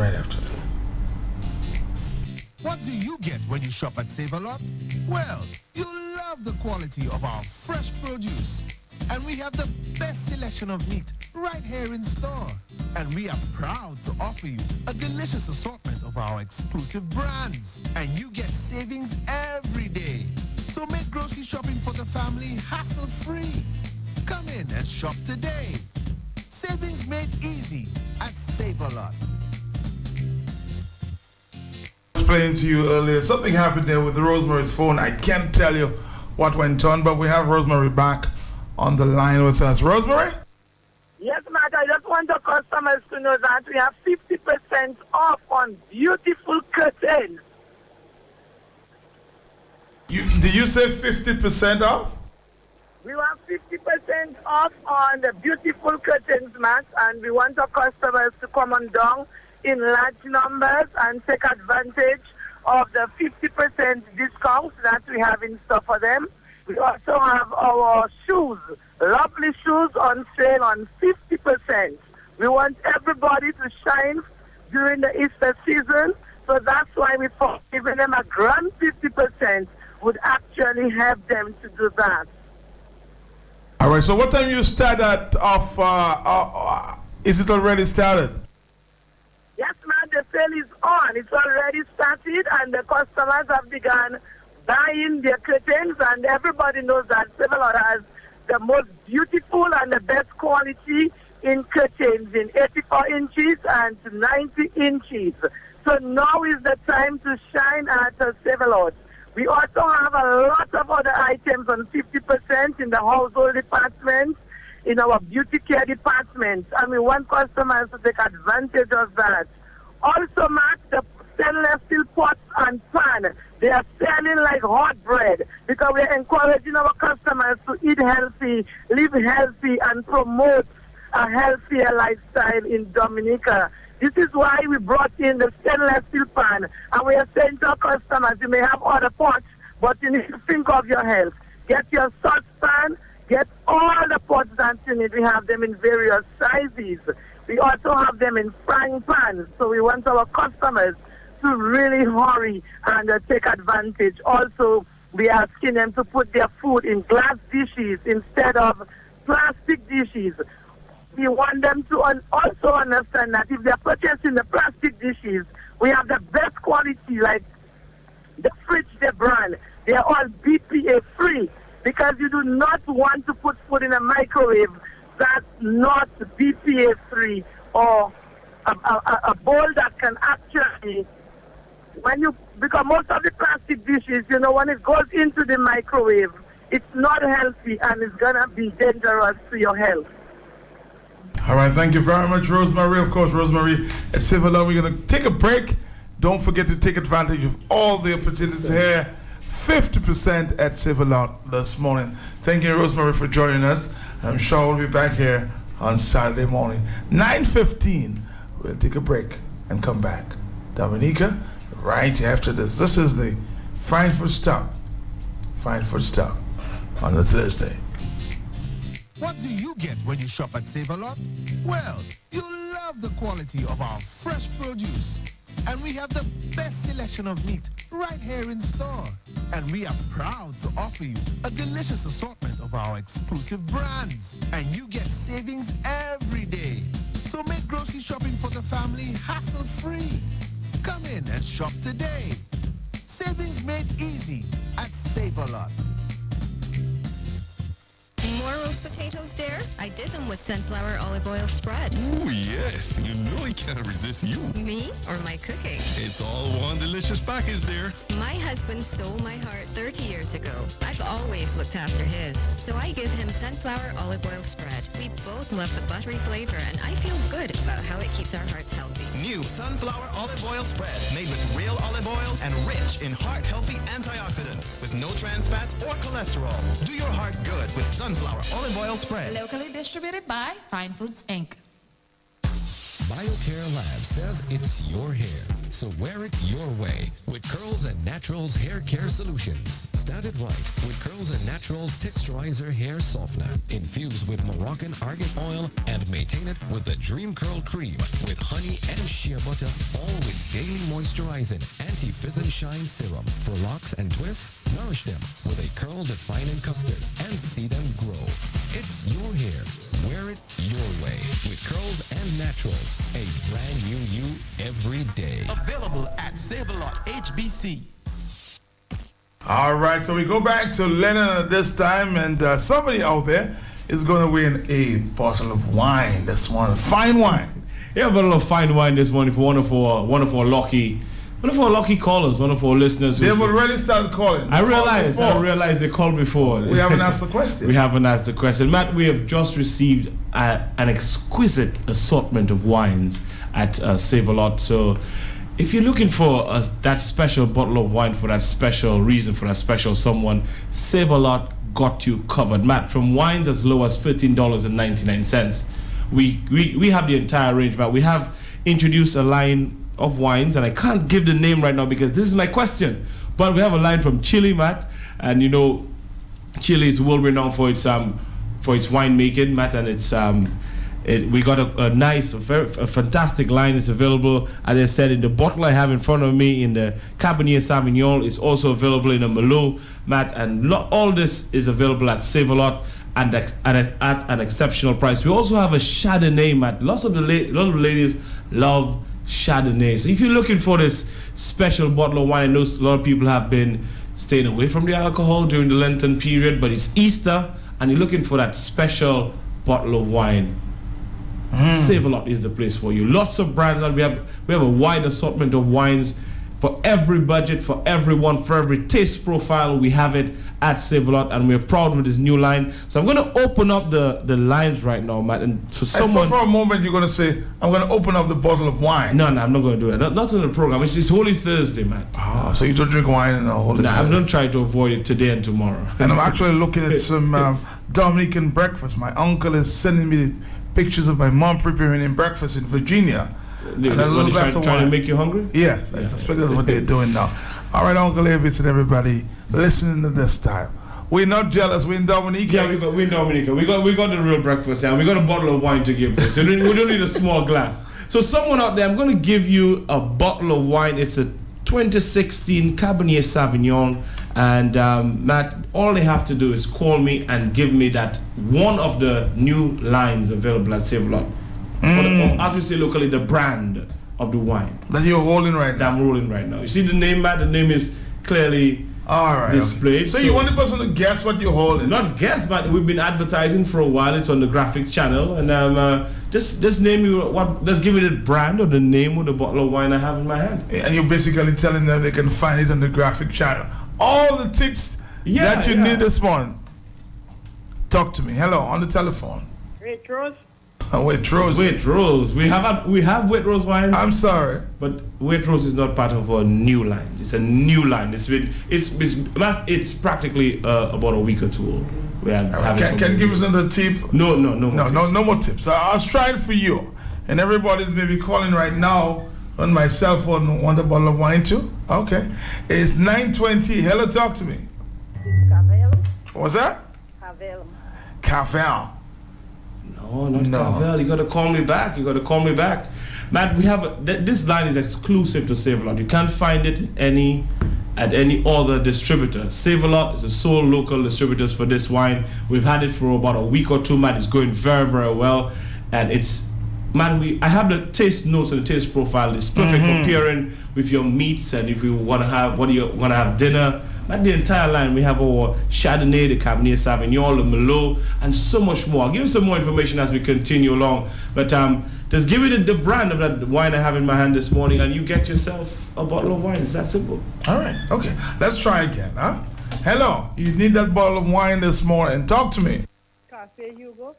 S22: What do you get when you shop at Save-A-Lot? Well, you love the quality of our fresh produce. And we have the best selection of meat right here in store. And we are proud to offer you a delicious assortment of our exclusive brands. And you get savings every day. So make grocery shopping for the family hassle-free. Come in and shop today. Savings made easy at Save-A-Lot.
S1: Explained to you earlier, something happened there with Rosemary's phone. I can't tell you what went on, but we have Rosemary back on the line with us. Rosemary?
S11: Yes, Matt, I just want the customers to know that we have 50% off on beautiful curtains.
S1: Did you say 50% off?
S11: We have 50% off on the beautiful curtains, Matt, and we want our customers to come on down in large numbers and take advantage of the 50% discount that we have in store for them. We also have our shoes, lovely shoes on sale on 50%. We want everybody to shine during the Easter season, so that's why we thought giving them a grand 50% would actually help them to do that.
S1: All right, so what time you start at is it already started?
S11: Yes, ma'am, the sale is on. It's already started, and the customers have begun buying their curtains, and everybody knows that Save-A-Lot has the most beautiful and the best quality in curtains in 84 inches and 90 inches. So now is the time to shine at Save-A-Lot. We also have a lot of other items on 50% in the household department, in our beauty care department, and we want customers to take advantage of that. Also, Matt, the stainless steel pots and pan, they are selling like hot bread because we are encouraging our customers to eat healthy, live healthy, and promote a healthier lifestyle in Dominica. This is why we brought in the stainless steel pan, and we are saying to our customers, you may have other pots, but you need to think of your health. Get your saucepan, get all the pots that you need. We have them in various sizes. We also have them in frying pans, so we want our customers to really hurry and take advantage. Also, we are asking them to put their food in glass dishes instead of plastic dishes. We want them to also understand that if they're purchasing the plastic dishes, we have the best quality, like the Frigidaire brand. They are all BPA free because you do not want to put food in a microwave that's not BPA free, or a bowl that can actually, because most of the plastic dishes, when it goes into the microwave, it's not healthy and it's going to be dangerous to your health.
S1: All right, thank you very much, Rosemary. Of course, Rosemary at Save-A-Lot. We're going to take a break. Don't forget to take advantage of all the opportunities here. 50% at Save-A-Lot this morning. Thank you, Rosemary, for joining us. I'm sure we'll be back here on Saturday morning. 9:15. We'll take a break and come back. Dominica, right after this. This is the Fine Food Stop. Fine Food Stop on a Thursday.
S22: What do you get when you shop at Save-A-Lot? Well, you love the quality of our fresh produce. And we have the best selection of meat right here in store. And we are proud to offer you a delicious assortment of our exclusive brands. And you get savings every day. So make grocery shopping for the family hassle-free. Come in and shop today. Savings made easy at Save-A-Lot.
S23: More roast potatoes, dear? I did them with sunflower olive oil spread.
S24: Ooh, yes. You know he can't resist you.
S23: Me or my cooking?
S24: It's all one delicious package there.
S23: My husband stole my heart 30 years ago. I've always looked after his, so I give him sunflower olive oil spread. We both love the buttery flavor, and I feel good about how it keeps our hearts healthy.
S25: New sunflower olive oil spread made with real olive oil and rich in heart-healthy antioxidants with no trans fats or cholesterol. Do your heart good with sunflower olive oil spread.
S26: Locally distributed by Fine Foods, Inc.
S27: BioCare Lab says it's your hair, so wear it your way with Curls and Naturals Hair Care Solutions. Start it right with Curls and Naturals Texturizer Hair Softener, infused with Moroccan argan oil, and maintain it with the Dream Curl Cream with honey and shea butter, all with daily moisturizing anti-fizz and shine serum. For locks and twists, nourish them with a curl defining custard and see them grow. It's your hair. Wear it your way with Curls and Naturals. A brand new you every day.
S25: Available at Save-A-Lot HBC.
S1: All right, so we go back to Lennon at this time, and somebody out there is going to win a bottle of wine this morning. Fine wine.
S28: Yeah, a bottle of fine wine this morning for one of our lucky callers, one of our listeners.
S1: They've already started calling.
S28: I realized they called before.
S1: We haven't asked the question.
S28: We haven't asked the question. Matt, we have just received an exquisite assortment of wines at Save-A-Lot. So if you're looking for that special bottle of wine for that special reason, for that special someone, Save-A-Lot got you covered. Matt, from wines as low as $13.99, we have the entire range, Matt. We have introduced a line of wines, and I can't give the name right now because this is my question, but we have a line from Chile, Matt, and Chile is well renowned for its winemaking, Matt, and we got a nice, a fantastic line. It's available, as I said, in the bottle I have in front of me, in the Cabernet Sauvignon. It's also available in a Merlot, Matt, and all this is available at Save-A-Lot and at an exceptional price. We also have a Chardonnay, Matt. Lots of the ladies love Chardonnay. So if you're looking for this special bottle of wine, I know a lot of people have been staying away from the alcohol during the Lenten period, but it's Easter and you're looking for that special bottle of wine, Save-A-Lot is the place for you. Lots of brands, and we have a wide assortment of wines for every budget, for everyone, for every taste profile. We have it at Save-A-Lot, and we're proud with this new line. So I'm going to open up the lines right now, Matt. And for someone,
S1: for a moment, you're going to say, I'm going to open up the bottle of wine.
S28: No, I'm not going to do that. Not in the program. It's Holy Thursday, Matt.
S1: Oh, so you don't drink wine on Holy Thursday?
S28: I'm going to try to avoid it today and tomorrow.
S1: And I'm actually looking at some Dominican breakfast. My uncle is sending me pictures of my mom preparing in breakfast in Virginia.
S28: And a little glass of wine. Trying to make you hungry?
S1: Yes, I suspect that's what they're doing now. All right, Uncle Avis and everybody listening to this time. We're not jealous. We're in Dominica.
S28: Yeah, we're in Dominica. We got the real breakfast, and we got a bottle of wine to give you. So we don't need a small glass. So someone out there, I'm going to give you a bottle of wine. It's a 2016 Cabernet Sauvignon. And Matt, all they have to do is call me and give me that one of the new lines available at Save-A-Lot. Or as we say locally, the brand of the wine
S1: that you're holding right now.
S28: That I'm rolling right now. You see the name, Matt? The name is clearly displayed.
S1: So you want the person to guess what you're holding?
S28: Not guess, but we've been advertising for a while. It's on the graphic channel, and just name me just give me the brand or the name of the bottle of wine I have in my hand.
S1: And you're basically telling them they can find it on the graphic channel. All the tips that you need this morning. Talk to me. Hello, on the telephone.
S11: Waitrose.
S1: Waitrose.
S28: Waitrose. We have Waitrose wines.
S1: I'm sorry,
S28: but Waitrose is not part of our new line. It's a new line. It's practically about a week or two old.
S1: Can you give us another tip?
S28: No more tips.
S1: I was trying for you, and everybody's maybe calling right now on my cell phone. Want a bottle of wine too? Okay, it's 9:20. Hello, talk to me. What's that? Cavell.
S28: No, not Cavell. You got to call me back. Matt, we have this line is exclusive to Save-A-Lot. You can't find it at any other distributor. Save-A-Lot is the sole local distributors for this wine. We've had it for about a week or two, Matt. It's going very, very well. And it's, man, I have the taste notes and the taste profile. It's perfect for pairing with your meats, and if you want to have dinner. Not the entire line. We have our Chardonnay, the Cabernet Sauvignon, the Merlot, and so much more. I'll give you some more information as we continue along. But just give me the brand of that wine I have in my hand this morning, and you get yourself a bottle of wine. It's that simple.
S1: All right. Okay. Let's try again. Huh? Hello. You need that bottle of wine this morning. Talk to me.
S11: Cafe Hugo.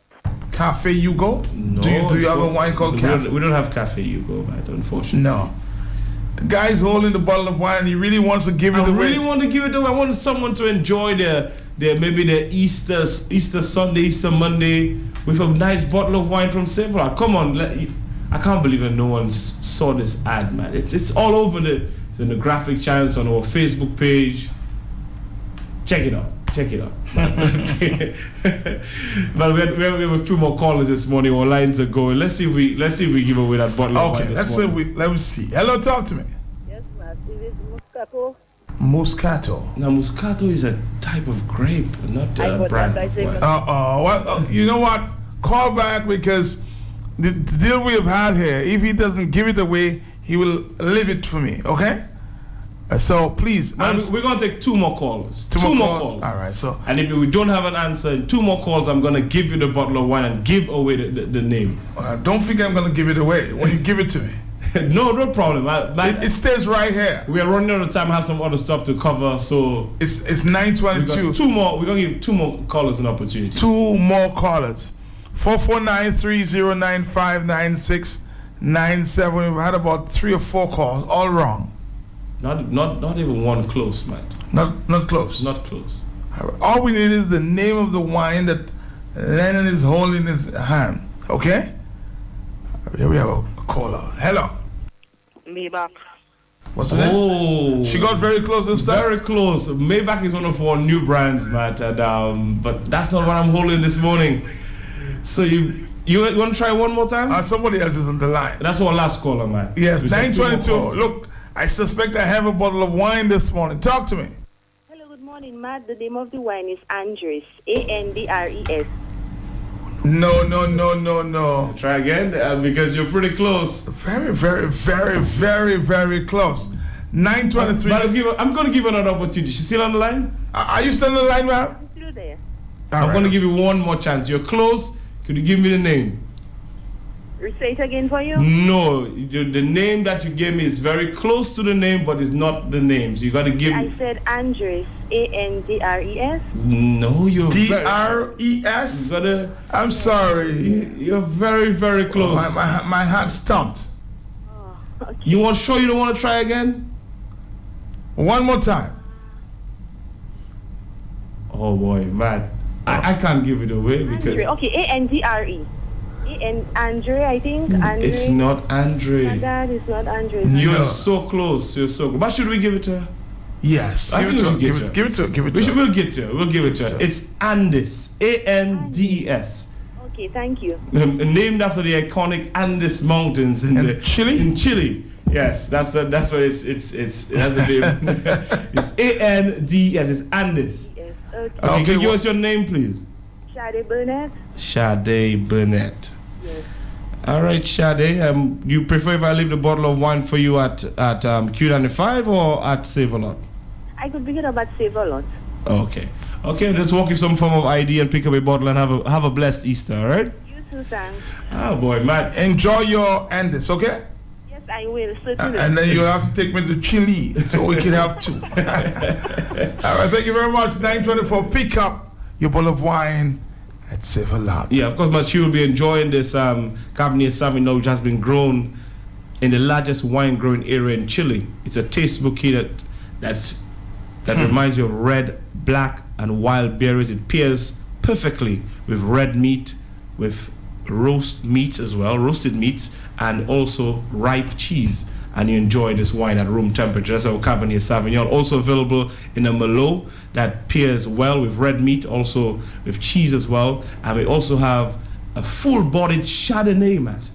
S1: Cafe Hugo?
S28: No.
S1: Do you have a wine called Cafe?
S28: We don't have Cafe Hugo, right, unfortunately.
S1: No. The guy's holding the bottle of wine and he really wants to give it away.
S28: I really want to give it away. I want someone to enjoy maybe the Easter Sunday, Easter Monday with a nice bottle of wine from Save-A-Lot. Come on, I can't believe that no one saw this ad, man. It's all over it's in the graphic channel, it's on our Facebook page. Check it out. But we have a few more callers this morning. Our lines are going. Let's see if we give away that bottle of wine this morning.
S1: Let me see. Hello, talk to me.
S11: Yes, ma'am. It is Moscato.
S1: Moscato.
S28: Now, Moscato is a type of grape, not a brand of wine.
S1: Well, you know what? Call back, because the deal we have had here, if he doesn't give it away, he will leave it for me, okay? So please,
S28: we're gonna take two more calls.
S1: Two more calls. All right. So,
S28: and if we don't have an answer in two more calls, I'm gonna give you the bottle of wine and give away the name.
S1: Don't think I'm gonna give it away when you give it to me.
S28: No problem.
S1: It stays right here.
S28: We are running out of time. I have some other stuff to cover. So
S1: it's 9:22.
S28: Two more. We're gonna give two more callers an opportunity.
S1: Two more callers. 449-309-596-97. We've had about 3 or 4 calls, all wrong.
S28: Not even one close, man.
S1: Not close.
S28: Not close.
S1: All we need is the name of the wine that Lennon is holding in his hand. Okay? Here we have a caller. Hello.
S11: Maybach.
S1: What's her name? She got very close this time.
S28: Very close. Maybach is one of our new brands, Matt. And, but that's not what I'm holding this morning. So you want to try one more time?
S1: Somebody else is on the line.
S28: That's our last caller, man.
S1: Yes, 9:22. Look, I suspect I have a bottle of wine this morning. Talk to me.
S11: Hello, good morning, Matt. The name of the wine is Andres. Andres.
S1: No.
S28: Try again, because you're pretty close.
S1: Very, very, very, very, very close. 9:23.
S28: I'm going to give her another opportunity. She's still on the line?
S1: Are you still on the line, ma'am?
S11: I'm still there.
S28: I'm going to give you one more chance. You're close. Could you give me the name?
S11: Say it again for you?
S28: No, the name that you gave me is very close to the name, but it's not the name. So you got to give me.
S11: I said Andres, Andres.
S28: No, you're
S1: DRES. I'm sorry.
S28: You're very, very close.
S1: My heart stumped.
S11: Okay.
S28: You want sure you don't want to try again?
S1: One more time.
S28: Oh boy, man, I can't give it away because.
S11: Andre. Okay, Andre. Andre, I think. Andre.
S28: It's not Andre.
S11: That is not Andre.
S28: You're so close. You're so close. But should we give it to her?
S1: Yes.
S28: I think we should
S1: give it to her.
S28: We'll get to her. We'll give it to her. It's Andes. Andes.
S11: Okay, thank you.
S28: Named after the iconic Andes Mountains in
S1: Chile.
S28: In Chile. Yes, that's what it's it has a name. It's Andes. It's Andes.
S11: Yes. Okay.
S28: Okay, can you give us your name, please?
S11: Sade Burnett.
S28: Sade Burnett.
S11: Yes.
S28: All right, Sade. You prefer if I leave the bottle of wine for you at Q95 or at Save-A-Lot?
S11: I could pick it up at Save-A-Lot.
S28: Okay. Okay, let's walk you some form of ID and pick up a bottle and have a blessed Easter, all right?
S11: You too, thanks.
S28: Oh boy, Matt.
S1: Enjoy your Andes, okay?
S11: Yes, I will, certainly.
S1: And then you'll have to take me to Chile so we can have two. All right, thank you very much. 9:24, pick up your bottle of wine at Save-A-Lot.
S28: Yeah, of course, but she will be enjoying this Cabernet Sauvignon, which has been grown in the largest wine growing area in Chile. It's a taste bouquet that reminds you of red, black, and wild berries. It pairs perfectly with red meat, with roast meats as well, roasted meats, and also ripe cheese. And you enjoy this wine at room temperature. That's our Cabernet Sauvignon. Also available in a Merlot that pairs well with red meat, also with cheese as well. And we also have a full-bodied Chardonnay, Matt.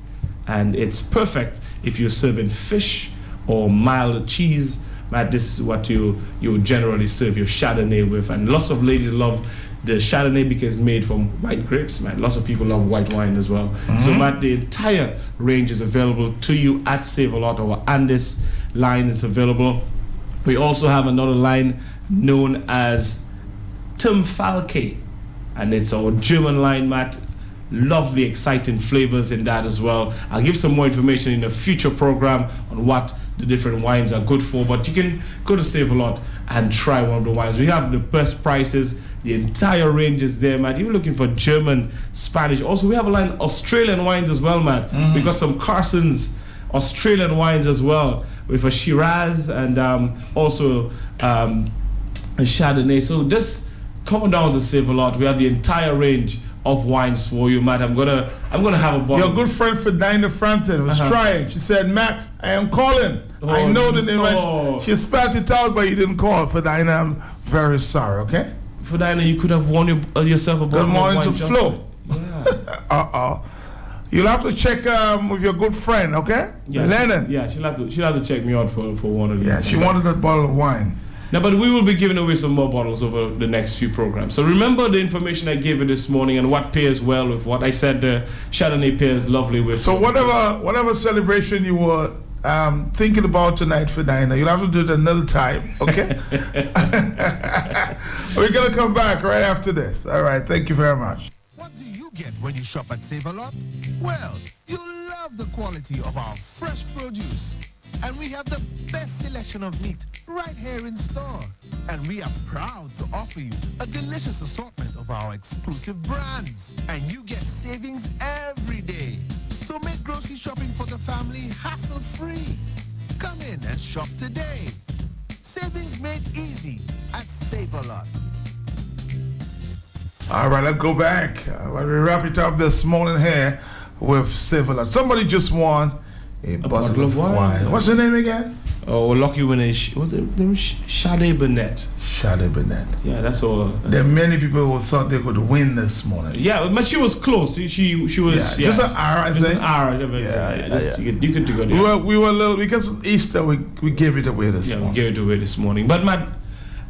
S28: And it's perfect if you're serving fish or mild cheese. Matt, this is what you generally serve your Chardonnay with. And lots of ladies love the Chardonnay because it's made from white grapes, man. Lots of people love white wine as well. Mm-hmm. So, Matt, the entire range is available to you at Save-A-Lot. Our Andes line is available. We also have another line known as Tim Falke, and it's our German line, Matt. Lovely, exciting flavors in that as well. I'll give some more information in a future program on what the different wines are good for, but you can go to Save-A-Lot and try one of the wines. We have the best prices. The entire range is there, man. You're looking for German, Spanish. Also, we have a line of Australian wines as well, man. Mm-hmm. We got some Carson's Australian wines as well, with a Shiraz and also a Chardonnay. So this coming down to Save-A-Lot, we have the entire range of wines for you, Matt. I'm gonna have a bottle.
S1: Your good friend Ferdinand Frampton was trying. She said, Matt, I am calling. I know the name. No. She spat it out, but you didn't call. Ferdinand, I'm very sorry, okay?
S28: Ferdinand, you could have won yourself a bottle
S1: of wine. Good morning to Flo.
S28: Yeah.
S1: You'll have to check with your good friend, okay?
S28: Yeah,
S1: Lennon.
S28: She'll have to check me out for one of these.
S1: Yeah, she wanted a bottle of wine.
S28: Now, but we will be giving away some more bottles over the next few programs. So remember the information I gave you this morning and what pairs well with what I said. The Chardonnay pairs lovely with.
S1: So whatever celebration you were thinking about tonight for Dinah, you'll have to do it another time, okay? We're gonna come back right after this. All right, thank you very much.
S22: What do you get when you shop at Save-A-Lot? Well, you love the quality of our fresh produce. And we have the best selection of meat right here in store. And we are proud to offer you a delicious assortment of our exclusive brands. And you get savings every day. So make grocery shopping for the family hassle-free. Come in and shop today. Savings made easy at Save-A-Lot.
S1: All right, let's go back. We wrap it up this morning here with Save-A-Lot. Somebody just won a bottle of wine. What's her name again?
S28: Oh, lucky winner. What's her name? Sade Burnett.
S1: Sade Burnett.
S28: Yeah, that's all.
S1: There are many people who thought they could win this morning.
S28: Yeah, but she was close. She was.
S1: Yeah, just an hour, I think.
S28: Just an hour. You could do it.
S1: We were a little, because it's Easter, we gave it away this morning.
S28: We gave it away this morning. But Matt,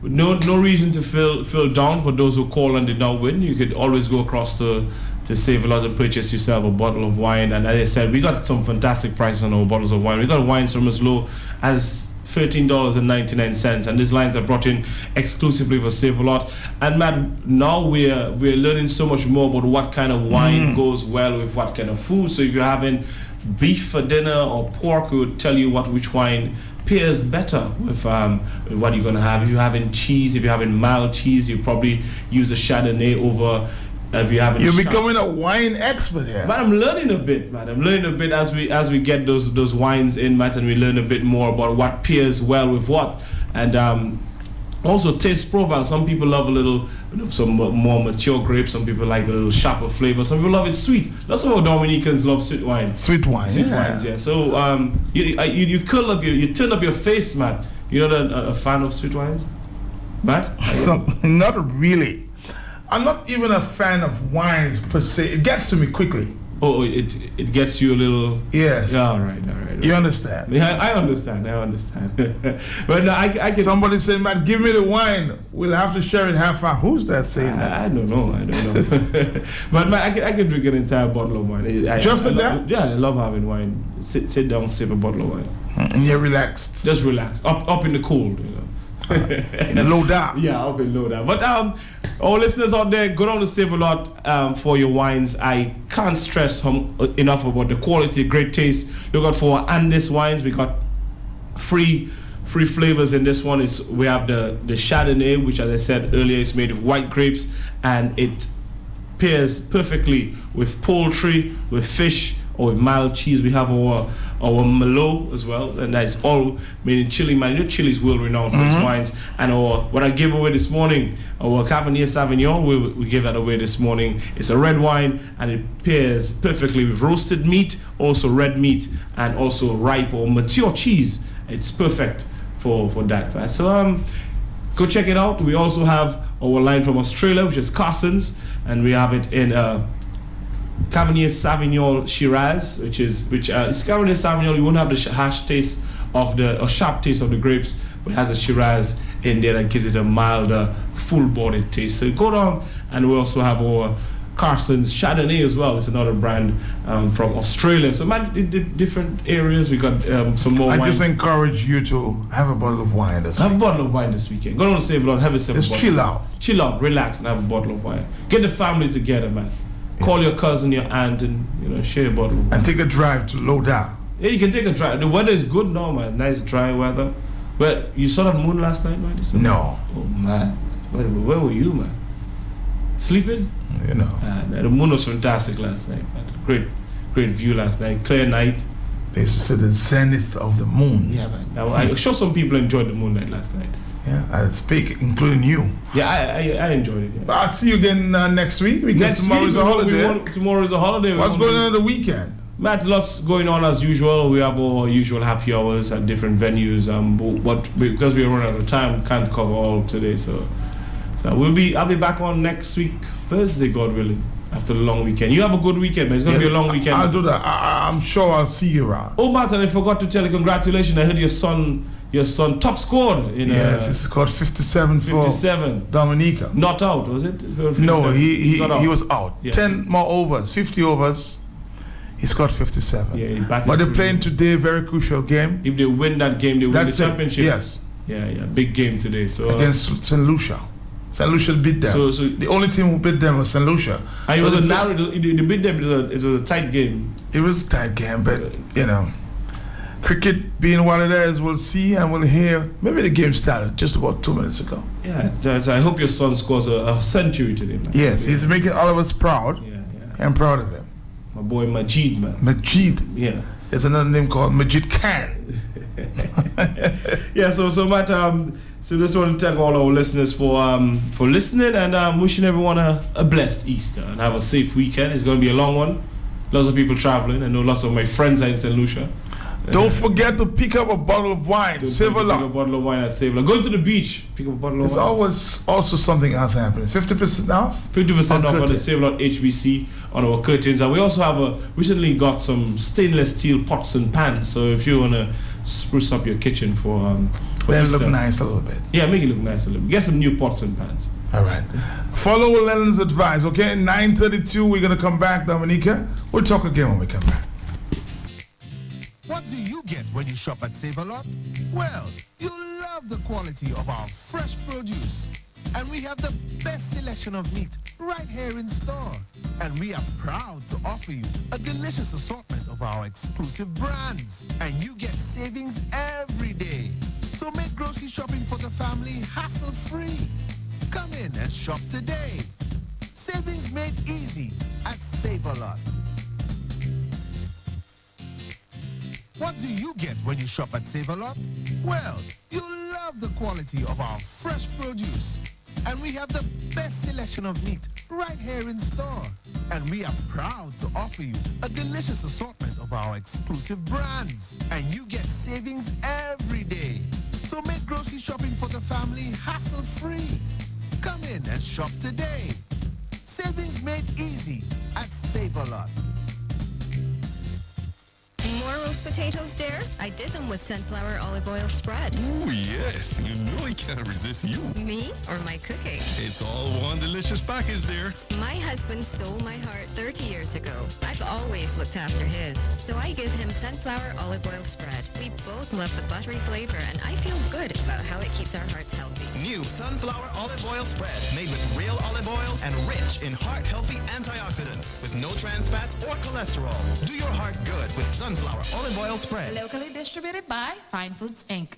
S28: no reason to feel down for those who call and did not win. You could always go across to Save-A-Lot and purchase yourself a bottle of wine. And as I said, we got some fantastic prices on our bottles of wine. We got wines from as low as $13.99, and these lines are brought in exclusively for Save-A-Lot. And Matt, now we're learning so much more about what kind of wine goes well with what kind of food. So if you're having beef for dinner or pork, we would tell you which wine pairs better with what you're going to have. If you're having cheese, if you're having mild cheese, you probably use a Chardonnay over. If you're having
S1: becoming a wine expert here.
S28: But I'm learning a bit, man. I'm learning a bit as we get those wines in, Matt, and we learn a bit more about what pairs well with what. And also taste profile. Some people love a little, some more mature grapes. Some people like a little sharper flavor. Some people love it sweet. Lots of our Dominicans love sweet wine.
S1: Sweet wines,
S28: yeah. So you curl up you turn up your face, Matt. You're not a fan of sweet wines, Matt?
S1: Not really. I'm not even a fan of wines per se. It gets to me quickly.
S28: Oh, it gets you a little.
S1: Yes.
S28: All right.
S1: You understand?
S28: Yeah, I understand. But no, I can.
S1: Somebody said, "Man, give me the wine. We'll have to share it half hour." Who's that saying that?
S28: I don't know. But man, I can drink an entire bottle of wine.
S1: Just like that?
S28: Yeah, I love having wine. Sit down, sip a bottle of wine.
S1: And you're relaxed.
S28: Just relax. Up in the cold,
S1: in low down.
S28: Yeah, up in low down. But all listeners out there, go down to Save-A-Lot for your wines. I can't stress enough about the quality, great taste. Look out for Andes wines. We got free flavors in this one. We have the Chardonnay, which, as I said earlier, is made of white grapes, and it pairs perfectly with poultry, with fish, or with mild cheese. We have our Merlot as well, and that's all made in Chile, man. You know, Chile's world renowned for its wines. And what I gave away this morning, our Cabernet Sauvignon, we gave that away this morning. It's a red wine, and it pairs perfectly with roasted meat, also red meat, and also ripe or mature cheese. It's perfect for that, right? So go check it out. We also have our line from Australia, which is Carson's, and we have it in Cabernet Sauvignon Shiraz, which is Cabernet Sauvignon. You won't have the harsh taste or sharp taste of the grapes, but it has a Shiraz in there that gives it a milder, full-bodied taste. So go down, and we also have our Carson's Chardonnay as well. It's another brand from Australia. So man, in different areas we got some more wine.
S1: I just encourage you to have a bottle of wine this weekend.
S28: Have a bottle of wine this weekend. Go down to Save-A-Lot, have a
S1: Just chill out.
S28: Chill out, relax, and have a bottle of wine. Get the family together, man. Call your cousin, your aunt, and share a bottle of wine.
S1: And take a drive to low down.
S28: Yeah, you can take a drive. The weather is good now, man. Nice dry weather. But you saw that moon last night, man?
S1: No.
S28: Oh man, where were you, man? Sleeping?
S1: You know.
S28: The moon was fantastic last night, man. Great view last night. Clear night.
S1: They used to say the zenith of the moon.
S28: Yeah, man. Now, I'm sure some people enjoyed the moonlight last night.
S1: Yeah, I speak, including you.
S28: Yeah, I enjoyed it. Yeah.
S1: But I'll see you again next week. Tomorrow is a holiday.
S28: Tomorrow is a holiday.
S1: What's going on the weekend?
S28: Matt, lots going on as usual. We have our usual happy hours at different venues. But because we run out of time, we can't cover all today. So I'll be back on next week, Thursday, God willing, after the long weekend. You have a good weekend, but it's going to be a long weekend.
S1: I'll do that. I'm sure I'll see you around.
S28: Oh, Matt, and I forgot to tell you, congratulations. I heard your son top scored in
S1: yes, it's scored 57 for Dominica.
S28: Not out, was it?
S1: No, he was out. Yeah. 10 more overs, 50 overs. He scored 57.
S28: Yeah,
S1: but they're playing today, very crucial game.
S28: If they win that game, they win the championship.
S1: Yes.
S28: Yeah, big game today. So
S1: against St. Lucia. St. Lucia beat them. So the only team who beat them was St. Lucia.
S28: And it was a narrow. They beat them. It was a tight game.
S1: It was a tight game, but cricket being what it is, we'll see and we'll hear. Maybe the game started just about 2 minutes ago.
S28: Yeah, I hope your son scores a century today, man.
S1: Yes, he's making all of us proud. Yeah. I'm proud of him.
S28: My boy Majid, man.
S1: Majid.
S28: Yeah.
S1: There's another name called Majid Khan.
S28: Yeah, so Matt, so just want to thank all our listeners for listening, and wishing everyone a blessed Easter and have a safe weekend. It's going to be a long one. Lots of people traveling. I know lots of my friends are in St. Lucia.
S1: Don't forget to pick up a bottle of wine. Save-A-Lot.
S28: Pick up a bottle of wine at Save-A-Lot. Going to the beach, pick up a bottle of wine.
S1: There's always also something else happening. 50% off?
S28: 50% off on the Save-A-Lot HBC on our curtains. And we also have recently got some stainless steel pots and pans. So if you want to spruce up your kitchen for
S1: Easter, look nice a little bit.
S28: Yeah, make it look nice a little bit. Get some new pots and pans.
S1: All right. Follow Lennon's advice, okay? 9:32, we're going to come back, Dominica. We'll talk again when we come back.
S22: What do you get when you shop at Save-A-Lot? Well, you'll love the quality of our fresh produce. And we have the best selection of meat right here in store. And we are proud to offer you a delicious assortment of our exclusive brands. And you get savings every day. So make grocery shopping for the family hassle-free. Come in and shop today. Savings made easy at Save-A-Lot. What do you get when you shop at Save-A-Lot? Well, you'll love the quality of our fresh produce. And we have the best selection of meat right here in store. And we are proud to offer you a delicious assortment of our exclusive brands. And you get savings every day. So make grocery shopping for the family hassle-free. Come in and shop today. Savings made easy at Save-A-Lot.
S23: More roast potatoes, dear? I did them with sunflower olive oil spread.
S24: Ooh, yes. You know he can't resist you.
S23: Me or my cooking?
S24: It's all one delicious package there.
S23: My husband stole my heart 30 years ago. I've always looked after his, so I give him sunflower olive oil spread. We both love the buttery flavor, and I feel good about how it keeps our hearts healthy.
S25: New sunflower olive oil spread made with real olive oil and rich in heart-healthy antioxidants with no trans fats or cholesterol. Do your heart good with sunflower olive oil spread.
S26: Locally distributed by Fine Fruits Inc.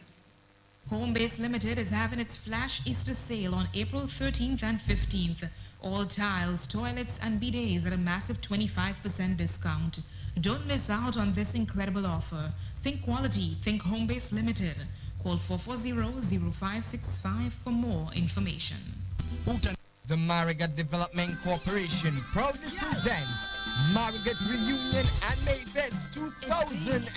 S26: Homebase Limited is having its Flash Easter sale on April 13th and 15th. All tiles, toilets, and bidets at a massive 25% discount. Don't miss out on this incredible offer. Think quality, think Homebase Limited. Call 440-0565 for more information.
S3: The Marigat Development Corporation proudly presents Marigat Reunion and Mayfest 2017,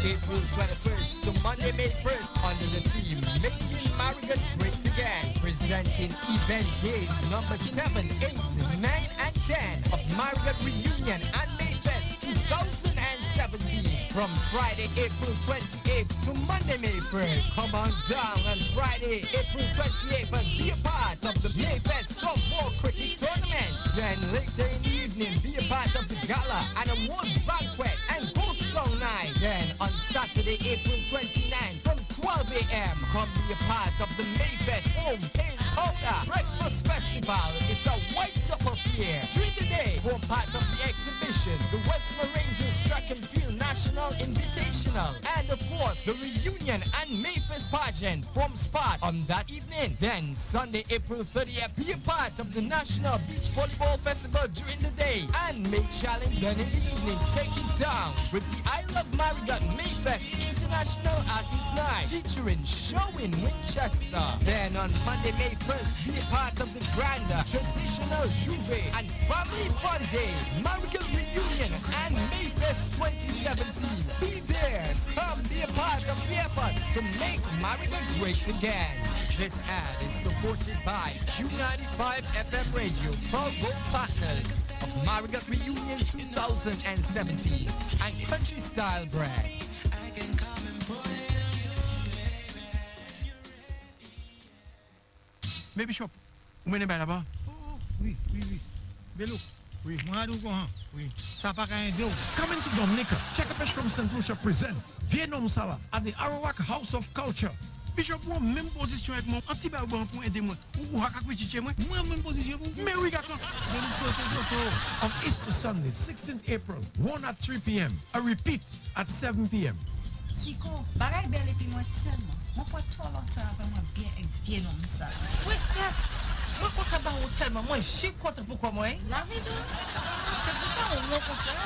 S3: April 21st to Monday, May 1st, under the theme Making Marigat Great Again, presenting event days number 7, 8, 9, and 10 of Marigat Reunion and Mayfest 2017 from Friday, April 28th to Monday, May 1st. Come on down on Friday, April 28th and be a part of the Mayfest Softball Cricket Tournament. Then later in the evening, be a part of the gala and awards banquet and ghost town night. Then on Saturday, April 29th from 12 a.m., come be a part of the Mayfest Home Paint Powder Breakfast Festival. It's a white top affair. During the day, form part of the exhibition, the Western Rangers Track and Field National Invitational, and of course, the Reunion and Mayfest pageant forms part on that evening. Then Sunday, April 30th, be a part of the National Beach Volleyball Festival during the day and make challenge. Then in the evening, take it down with the I Love Marigat Mayfest International Artist Night featuring Show in Winchester. Then on Monday, May 1st, be a part of the grander traditional Juve and Family Fun Day, Marigat Reunion and Mayfest 2017. Be there, come be a part of the efforts to make Marigat great again. This ad is supported by Q95 FM Radio, proud gold partners of Marigat Reunion 2017 and Country Style Bread.
S4: Baby shop, où est le là-bas? Oui. Bello. Oui, moi, oui. Ça pas qu'un idiot. Coming to Dominica, Checkapes from St. Lucia presents Vietnam Sala at the Arawak House of Culture. Bishop, moi, même position avec moi. Anti-barban pour aider moi. Ou hakakuichiche moi. Moi, même position pour. Mais oui, garçon. On Easter Sunday, 16th April, 1 at 3 p.m. A repeat at 7 p.m.
S5: Siko, bagay belle pi moi tellement. Moi pas trop longtemps avant moi bien avec Vietnam Sala. Oui, Steph. Moi contre ba tellement moi je contre pourquoi moi. La vie c'est pour ça on conseille.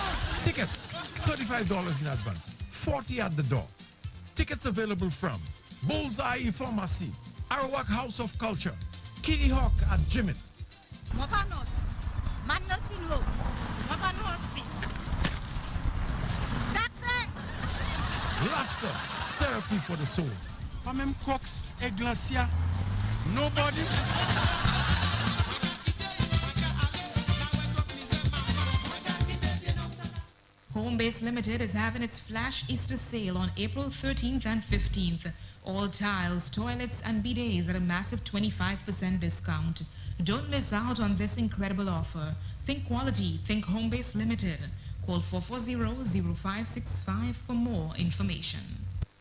S4: Tickets $35 in advance, 40 at the door. Tickets available from Bullseye Pharmacy, Arawak House of Culture, Kitty Hawk at Jimit.
S5: Mopanos, Manos in Low, Mopano Hospice. Taxi!
S4: Laughter, therapy for the soul. Pas même Cox et Glacia. Nobody.
S26: Homebase Limited is having its Flash Easter sale on April 13th and 15th. All tiles, toilets, and bidets at a massive 25% discount. Don't miss out on this incredible offer. Think quality, think Homebase Limited. call 440-0565 for more information.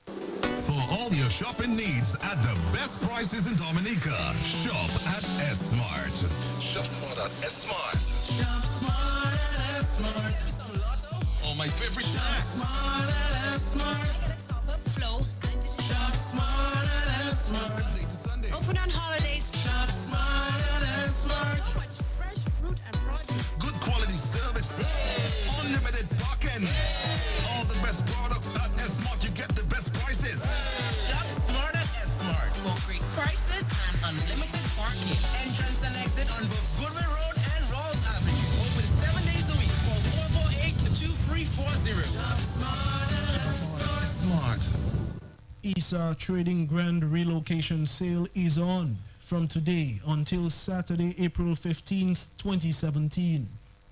S6: For all your shopping needs at the best prices in Dominica, shop at S-Mart. Shop smart at S-Mart.
S7: Shop smart at S-Mart.
S6: All my favorite snacks.
S7: Shop smart at S-Mart.
S8: Flow.
S7: Shop smart at S-Mart.
S8: Open on holidays.
S7: Shop smart at S-Mart.
S8: Fresh fruit and produce.
S6: Good quality service. Unlimited parking. All the best products at S-Mart. You get the best prices.
S7: Shop smart at S-Mart.
S8: For great prices and unlimited parking.
S7: Entrance and exit on both Goodwin Road and Rawls Avenue. Open 7 days a week. Call 448-2340. Shop smart at
S6: S-Mart.
S9: ISA Trading Grand Relocation Sale is on from today until Saturday, April 15th, 2017.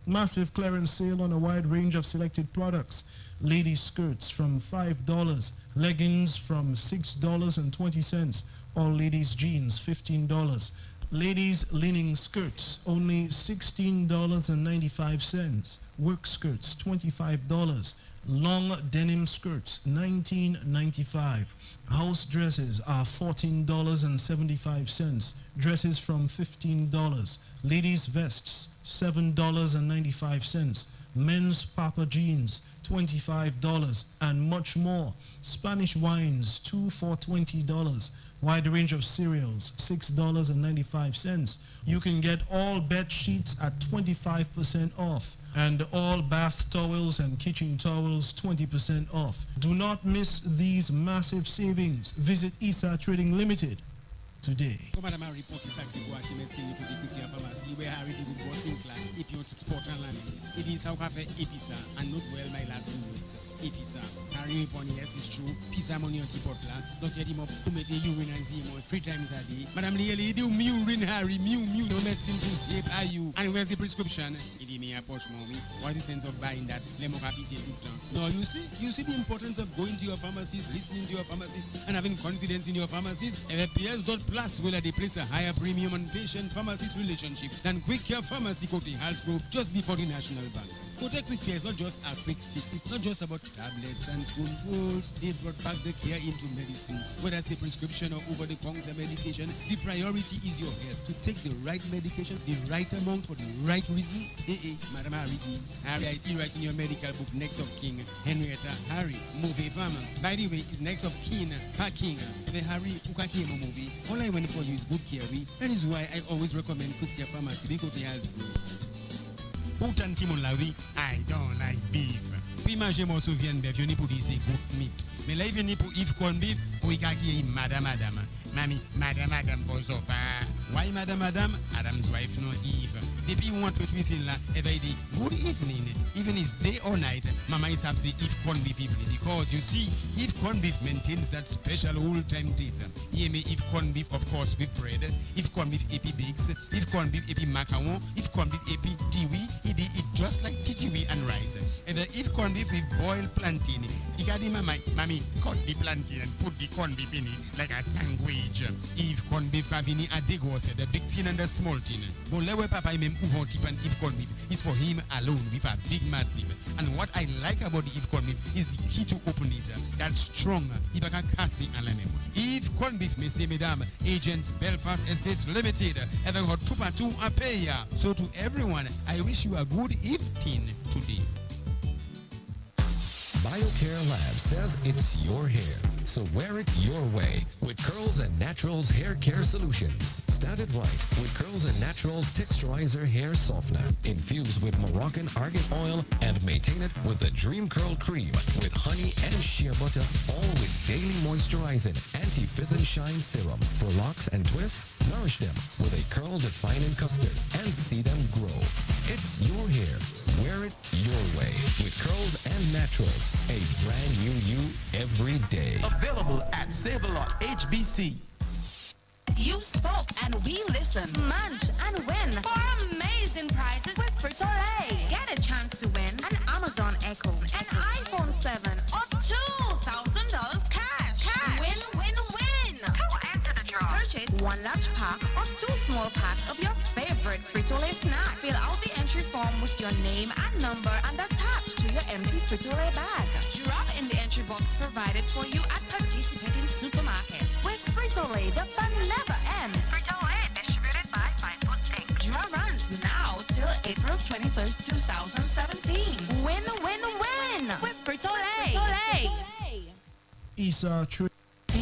S9: Massive clearance sale on a wide range of selected products. Ladies' skirts from $5, leggings from $6.20, all ladies' jeans $15. Ladies' linen skirts only $16.95, work skirts $25. Long denim skirts, $19.95. House dresses are $14.75. Dresses from $15. Ladies' vests, $7.95. Men's Papa jeans, $25, and much more. Spanish wines, 2 for $20. Wide range of cereals, $6.95. You can get all bed sheets at 25% off, and all bath towels and kitchen towels 20% off. Do not miss these massive savings. Visit ISA Trading Limited today.
S10: Madam, I report is actually watching it saying to the Pizza Pharmacy where Harry did it was in class. If you support and land, it is how cafe Episa and not well my last 2 weeks. Episa. Harry upon yes is true. Pizza money on Tipotla. Don't get him up to make a urine and see him 3 times a day. Madam Leely, do urine Harry, mew no medicine to save are you. And where's the prescription? It me a push mommy. What is the sense of buying that? Lemoka PC No, you see the importance of going to your pharmacist, listening to your pharmacist, and having confidence in your pharmacist. PS.Plus will they place a higher premium on patient-pharmacist relationship than Quick Care Pharmacy Cote Health Group just before the National Bank. Cote Quick Care is not just a quick fix. It's not just about tablets and spoonfuls. They brought back the care into medicine. Whether it's a prescription or over-the-counter medication, the priority is your health. To take the right medication, the right amount for the right reason. Madam Harry, I see right in your medical book, next of King, Henrietta, Harry, movie farmer. By the way, it's next of King, King. The Harry Ukakemo movie. All I want for you is good care. That is why I always recommend Quick Care Pharmacy because they have Pourtant, Timon la vie, I don't like beef. Puis manger mon souviens beef, je n'ai pour dire c'est good meat. Mais là, il vient pour Yves corn beef, ou il y a madame. Mami, madame, bozopa. Why madame? Adam's wife no Eve. Depuis you want to listen la, every day, good evening. Even it's day or night, mama is have say Eve corn beef evening. Because you see, Eve corn beef maintains that special old-time taste. Here me Eve corn beef, of course, with bread. Eve corn beef epi bigs. Eve corn beef epi macaron. Eve corn beef epi tiwi. It just like titiwi and rice. And Eve corn beef with boiled plantain. You got him, mommy, cut the plantain and put the corn beef in it like a sandwich. Eve corn beef having a decor, the big tin and the small tin. But let papa him move on tip and Eve corn beef is for him alone with a big mastiff. And what I like about the Eve corn beef is the key to open it. That's strong. Eve corn beef, messieurs, mesdames, agents, Belfast Estates Limited. Ever got 2 par 2 a pay. So to everyone, I wish you a good evening today.
S27: BioCare Lab says it's your hair, so wear it your way with Curls and Naturals Hair Care Solutions. Start it right with Curls and Naturals Texturizer Hair Softener, infused with Moroccan argan oil, and maintain it with the Dream Curl Cream with honey and shea butter, all with daily moisturizing anti-fizz and shine serum. For locks and twists, nourish them with a curl-defining custard and see them grow. It's your hair. Wear it your way with Curls and Naturals. A brand new you every day.
S7: Available at Save-A-Lot HBC.
S8: You spoke and we listened. Munch and win for amazing prizes with Frito-Lay. Get a chance to win an Amazon Echo, an iPhone 7, or $2,000 cash. Win, win, win. To enter the draw, purchase one large pack or 2 small packs of your favorite Frito-Lay snack. Fill out the entry form with your name and number and attach to your empty Frito-Lay bag. Drop in the entry box provided for you at participating supermarkets. With Frito-Lay, the fun never ends. Frito-Lay, distributed by Fine Foods Inc. Draw runs now till April 21st, 2017. Win, win, win with Frito-Lay.
S9: Isa Tree.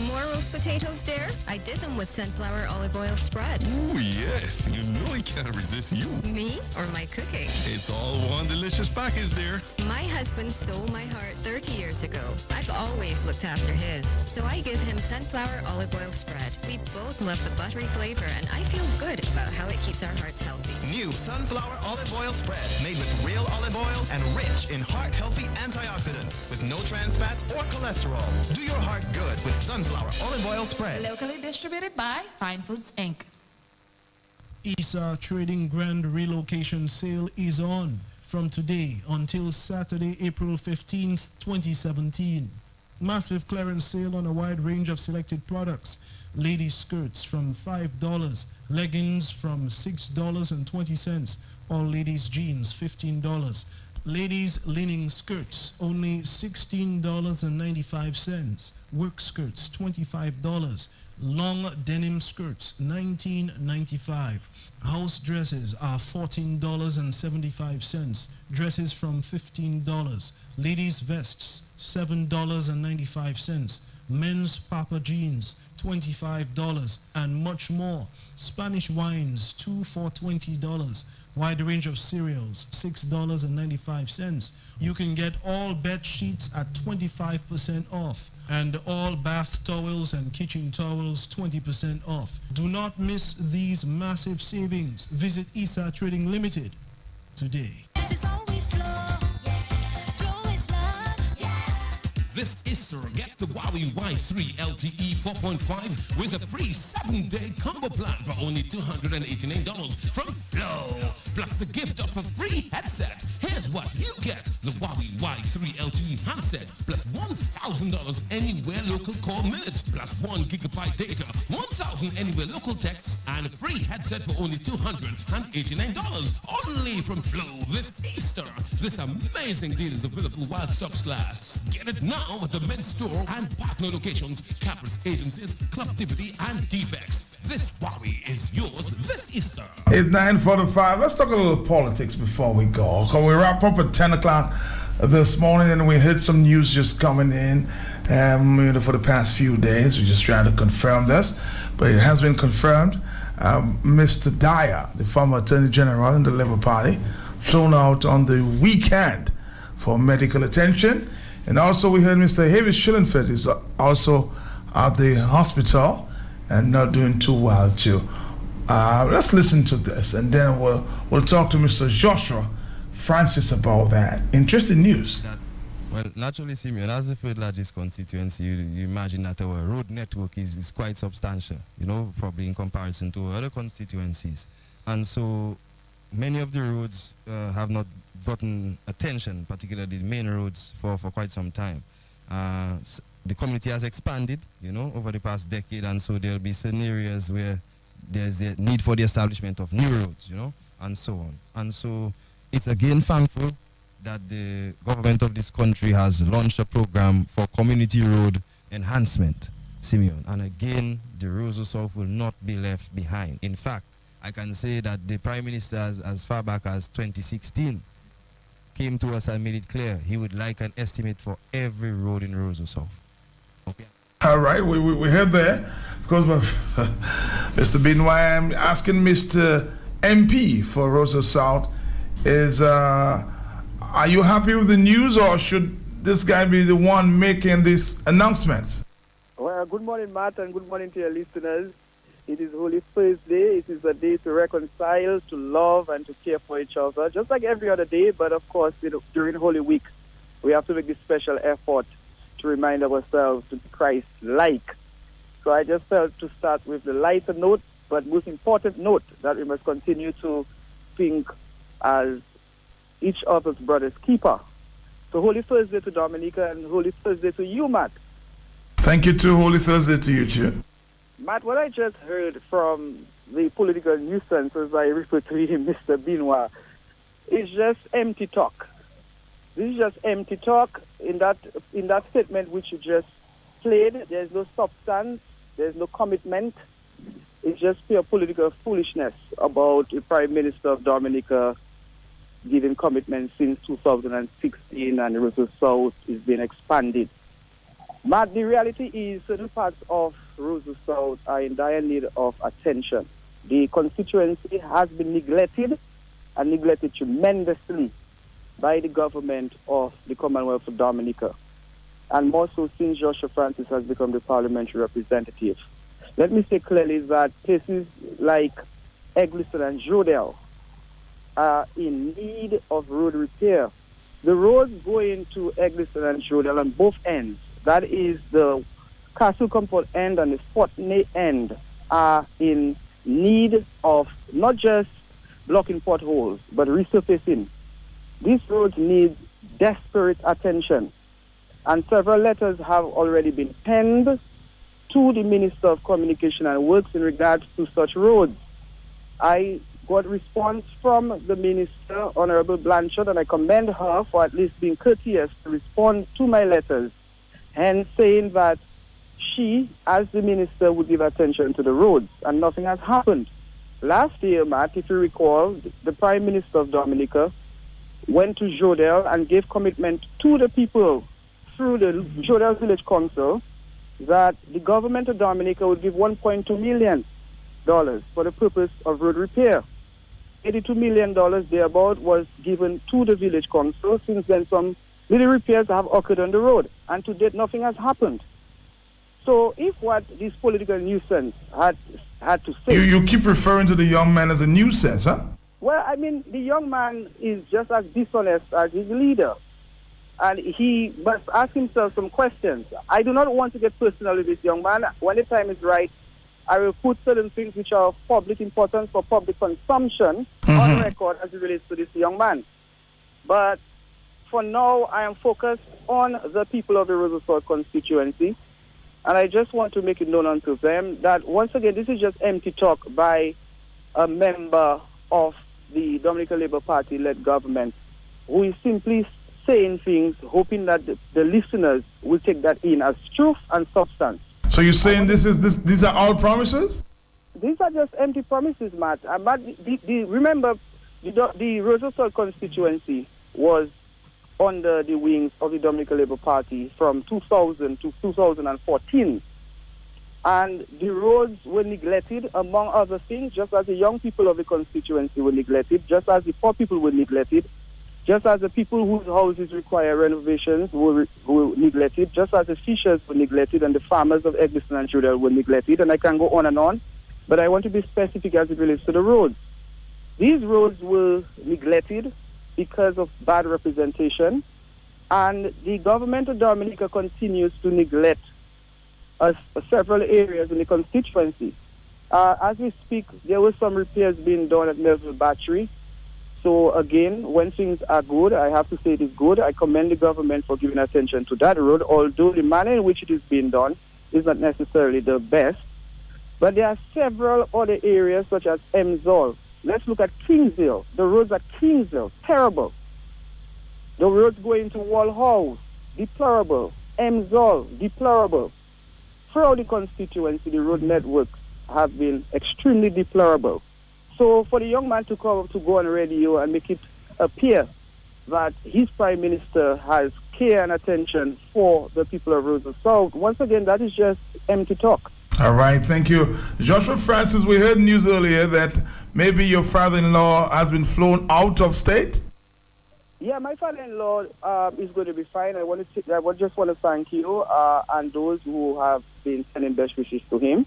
S23: More roast potatoes, dear? I did them with sunflower olive oil spread.
S24: Ooh, yes. You know he can't resist you.
S23: Me or my cooking?
S24: It's all one delicious package there.
S23: My husband stole my heart 30 years ago. I've always looked after his, so I give him sunflower olive oil spread. We both love the buttery flavor, and I feel good about how it keeps our hearts healthy.
S25: New sunflower olive oil spread made with real olive oil and rich in heart-healthy antioxidants with no trans fats or cholesterol. Do your heart good with sunflower olive oil spread.
S26: Locally distributed by Fine Foods Inc.
S9: Isa Trading Grand Relocation Sale is on from today until Saturday, April 15th, 2017. Massive clearance sale on a wide range of selected products. Ladies skirts from $5, leggings from $6.20, all ladies jeans $15. Ladies linen skirts only $16.95. Work skirts $25. Long denim skirts $19.95. House dresses are $14.75. Dresses from $15. Ladies vests $7.95. Men's Papa jeans $25 and much more. Spanish wines 2 for $20. Wide range of cereals $6.95. You can get all bed sheets at 25% off and all bath towels and kitchen towels 20% off. Do not miss these massive savings. Visit Isa Trading Limited today.
S12: This Easter, get the Huawei Y3 LTE 4.5 with a free 7-day combo plan for only $289 from Flow, plus the gift of a free headset. Here's what you get: the Huawei Y3 LTE handset, plus $1,000 anywhere local call minutes, plus 1 gigabyte data, 1,000 anywhere local texts, and a free headset for only $289 only from Flow this Easter. This amazing deal is available while stocks last. Get it now at the men's store and partner locations, Caprice Agencies, Clubtivity, and D-Bex. This Huawei is yours this Easter.
S1: It's 9:45. Let's talk a little politics before we go. We wrap up at 10 o'clock this morning, and we heard some news just coming in for the past few days. We just trying to confirm this, but it has been confirmed. Mr. Dyer, the former Attorney General in the Labour Party, flown out on the weekend for medical attention. And also we heard Mr. Havis Schillenfeld is also at the hospital and not doing too well too. Let's listen to this, and then we'll talk to Mr. Joshua Francis about that. Interesting news.
S13: Well, naturally, Simeon, as the third largest constituency, you imagine that our road network is quite substantial, probably in comparison to other constituencies. And so many of the roads have not gotten attention, particularly the main roads, for quite some time. The community has expanded, over the past decade, and so there'll be certain areas where there's a need for the establishment of new roads, and so on. And so it's again thankful that the government of this country has launched a program for community road enhancement, Simeon. And again, the Roseau South will not be left behind. In fact, I can say that the Prime Minister, as far back as 2016, came to us and made it clear he would like an estimate for every road in Roseau South. Okay.
S1: All right, we heard there. Of course, Mr. Bin, why I'm asking Mr. MP for Roseau South is, are you happy with the news, or should this guy be the one making these announcements?
S14: Well, good morning, Matt, and good morning to your listeners. It is Holy Thursday. It is a day to reconcile, to love, and to care for each other, just like every other day. But of course, during Holy Week, we have to make this special effort to remind ourselves to be Christ-like. So I just felt to start with the lighter note, but most important note, that we must continue to think as each other's brother's keeper. So Holy Thursday to Dominica, and Holy Thursday to you, Matt.
S1: Thank you too. Holy Thursday to you too.
S14: Matt, what I just heard from the political nuisance, as I refer to him, Mr. Benoit, is just empty talk. This is just empty talk in that statement which you just played. There's no substance. There's no commitment. It's just pure political foolishness about the Prime Minister of Dominica giving commitment since 2016 and the Roseau South is being expanded. But the reality is certain parts of Roseau South are in dire need of attention. The constituency has been neglected and neglected tremendously by the government of the Commonwealth of Dominica, and more so since Joshua Francis has become the parliamentary representative. Let me say clearly that places like Eggleston and Jodel are in need of road repair. The roads going to Eggleston and Jodel on both ends, that is the Castle Comfort end and the Fortney end, are in need of not just blocking potholes, but resurfacing. These roads need desperate attention, and several letters have already been penned to the Minister of Communication and Works in regards to such roads. I got response from the Minister, Honorable Blanchard, and I commend her for at least being courteous to respond to my letters, and saying that she, as the Minister, would give attention to the roads, and nothing has happened. Last year, Matt, if you recall, the Prime Minister of Dominica went to Jodel and gave commitment to the people through the Jodel Village Council that the government of Dominica would give $1.2 million for the purpose of road repair. $82 million thereabout was given to the village council. Since then, some little repairs have occurred on the road, and to date, nothing has happened. So if what this political nuisance had to say...
S1: You keep referring to the young man as a nuisance, huh?
S14: Well, I mean, the young man is just as dishonest as his leader. And he must ask himself some questions. I do not want to get personal with this young man. When the time is right, I will put certain things which are of public importance for public consumption on record as it relates to this young man. But for now, I am focused on the people of the Roseau South constituency. And I just want to make it known unto them that, once again, this is just empty talk by a member of the Dominican Labour Party-led government who is simply saying things, hoping that the listeners will take that in as truth and substance.
S1: So you're saying these are all promises?
S14: These are just empty promises, Matt. Remember, the Roseau South constituency was under the wings of the Dominican Labour Party from 2000 to 2014. And the roads were neglected, among other things, just as the young people of the constituency were neglected, just as the poor people were neglected, just as the people whose houses require renovations were neglected, just as the fishers were neglected and the farmers of Eggleston and Jodel were neglected, and I can go on, but I want to be specific as it relates to the roads. These roads were neglected because of bad representation, and the government of Dominica continues to neglect several areas in the constituency. As we speak, there were some repairs being done at Melville Battery. So again, when things are good, I have to say it is good. I commend the government for giving attention to that road, although the manner in which it is being done is not necessarily the best. But there are several other areas such as Emzol. Let's look at Kingsville. The roads at Kingsville, terrible. The roads going to Wall House, deplorable. Emzol, deplorable. Throughout the constituency, the road networks have been extremely deplorable. So for the young man to go on radio and make it appear that his prime minister has care and attention for the people of Roseau South, once again, that is just empty talk.
S1: All right, thank you. Joshua Francis, we heard news earlier that maybe your father-in-law has been flown out of state?
S14: Yeah, my father-in-law is going to be fine. I just want to thank you and those who have been sending best wishes to him.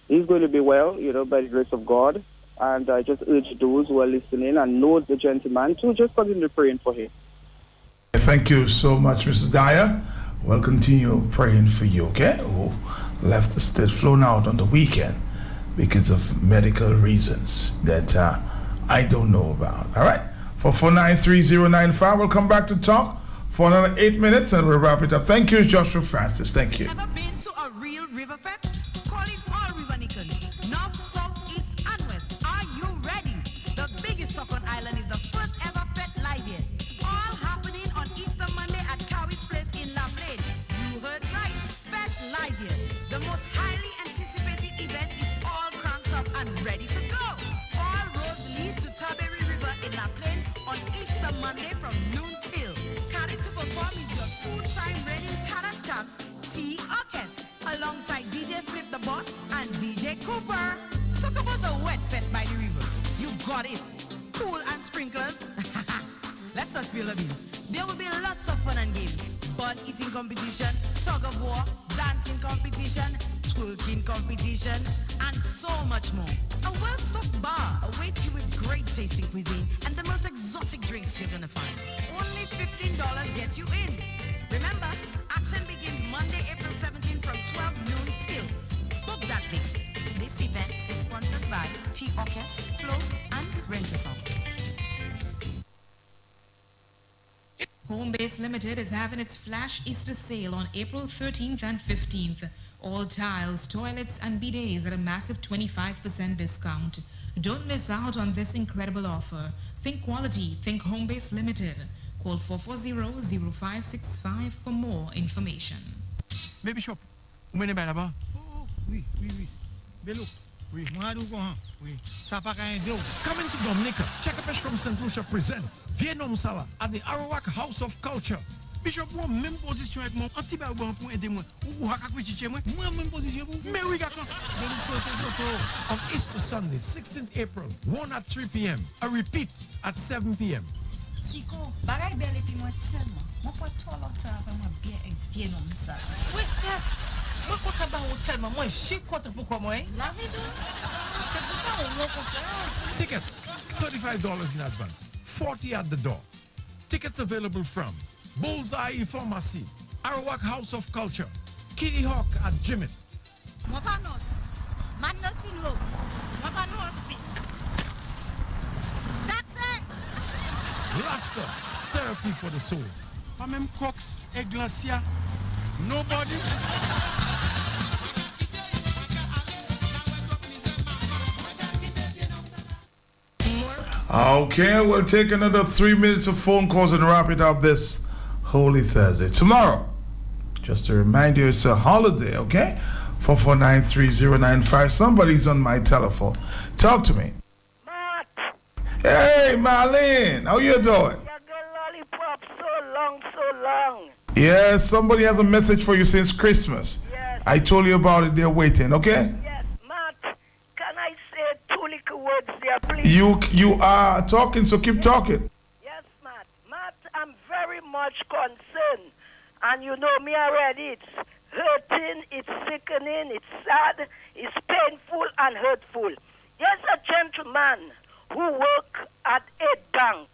S14: He's going to be well, by the grace of God. And I just urge those who are listening and know the gentleman to just continue praying for him.
S1: Thank you so much, Mr. Dyer. We'll continue praying for you, okay? Who left the state, flown out on the weekend because of medical reasons that I don't know about. All right? For 493-095, we'll come back to talk for another 8 minutes and we'll wrap it up. Thank you, Joshua Francis. Thank you.
S2: Ever been to a real river fete? Call it all
S7: Super! Talk about a wet pet by the river. You got it. Pool and sprinklers. Let's not spill the beans. There will be lots of fun and games. Bun eating competition, tug of war, dancing competition, twerking competition, and so much more. A well-stocked bar awaits you with great tasting cuisine and the most exotic drinks you're gonna find. Only $15 gets you in. Remember, action begins Monday, April 17 from 12 noon till. Book that day. This event is sponsored by T-Orchest, Flow, and Rent-A-Song.
S26: Homebase Limited is having its flash Easter sale on April 13th and 15th. All tiles, toilets, and bidets at a massive 25% discount. Don't miss out on this incredible offer. Think quality, think Homebase Limited. Call 440-0565 for more information.
S4: Baby shop. Umene ba là-bas? Oh, oui. Bello. Oui, moi do go han. Oui, ça pas qu'un deal. Coming to Dominica, Check Up from St. Lucia presents Viennom Sala at the Arawak House of Culture. Bishop, moi même position avec mon anti-ba pour aider moi. Ou haka kwichiche moi. Moi même position pour. Mais oui garçon. On Easter Sunday, 16th April, 1 at 3 p.m. A repeat at 7 p.m.
S5: Siko, bagay belle pi moi tellement. Moi pas trop longtemps avant moi bien avec Viennom Sala. Oui, Steph. Moi contre ba tellement moi je contre pourquoi moi. La vie c'est pour ça on va comme ça.
S4: Tickets, $35 in advance, 40 at the door. Tickets available from Bullseye Pharmacy, Arawak House of Culture, Kitty Hawk at Jimmy.
S5: Mapanos, Manos in Hope, Mapano Hospice. Taxi!
S4: Laughter, therapy for the soul.
S10: Pas même Cox et Glacia. Nobody.
S1: Okay, we'll take another 3 minutes of phone calls and wrap it up this Holy Thursday. Tomorrow, just to remind you, it's a holiday, okay? 4493095. Somebody's on my telephone. Talk to me.
S11: Matt.
S1: Hey, Marlene, how you doing?
S11: You got lollipop so long.
S1: Yes, somebody has a message for you since Christmas.
S11: Yes.
S1: I told you about it. They're waiting, okay?
S11: Yes, Matt. Can I say 2 little words there, please?
S1: You are talking, so keep talking.
S11: Yes, Matt. Matt, I'm very much concerned. And you know me already. It's hurting, it's sickening, it's sad, it's painful and hurtful. There's a gentleman who works at a bank.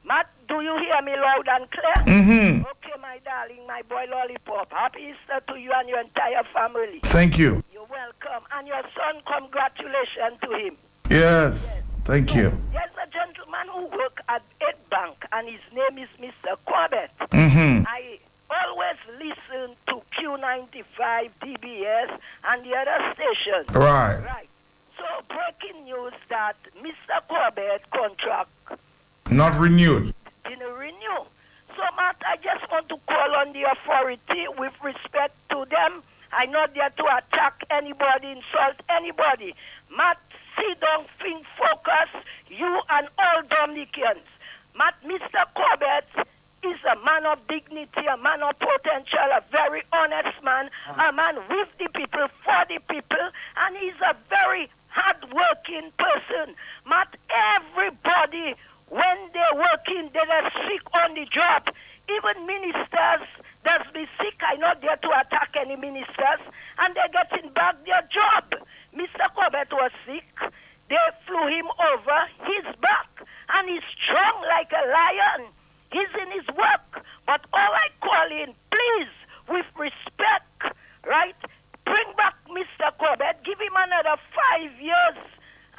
S11: Matt, do you hear me loud and clear?
S1: Mm-hmm.
S11: Okay, my darling, my boy Lollipop. Happy Easter to you and your entire family.
S1: Thank you.
S11: You're welcome. And your son, congratulations to him.
S1: Yes, thank you.
S11: There's a gentleman who works at a bank, and his name is Mr. Corbett.
S1: Mm-hmm.
S11: I always listen to Q95, DBS, and the other stations.
S1: Right.
S11: So, breaking news that Mr. Corbett contract
S1: Not renewed.
S11: didn't renew. So, Matt, I just want to call on the authority with respect to them. I'm not there to attack anybody, insult anybody. Matt, sit down, think, focus, you and all Dominicans. Matt, Mr. Corbett is a man of dignity, a man of potential, a very honest man, a man with the people, for the people, and he's a very hard-working person. Matt, everybody, when they're working, they're sick on the job. Even ministers that's be sick. I'm not there to attack any ministers, and they're getting back their job. Mr. Corbett was sick. They flew him over. He's back, and he's strong like a lion. He's in his work. But all I call in, please, with respect, right, bring back Mr. Corbett, give him another 5 years,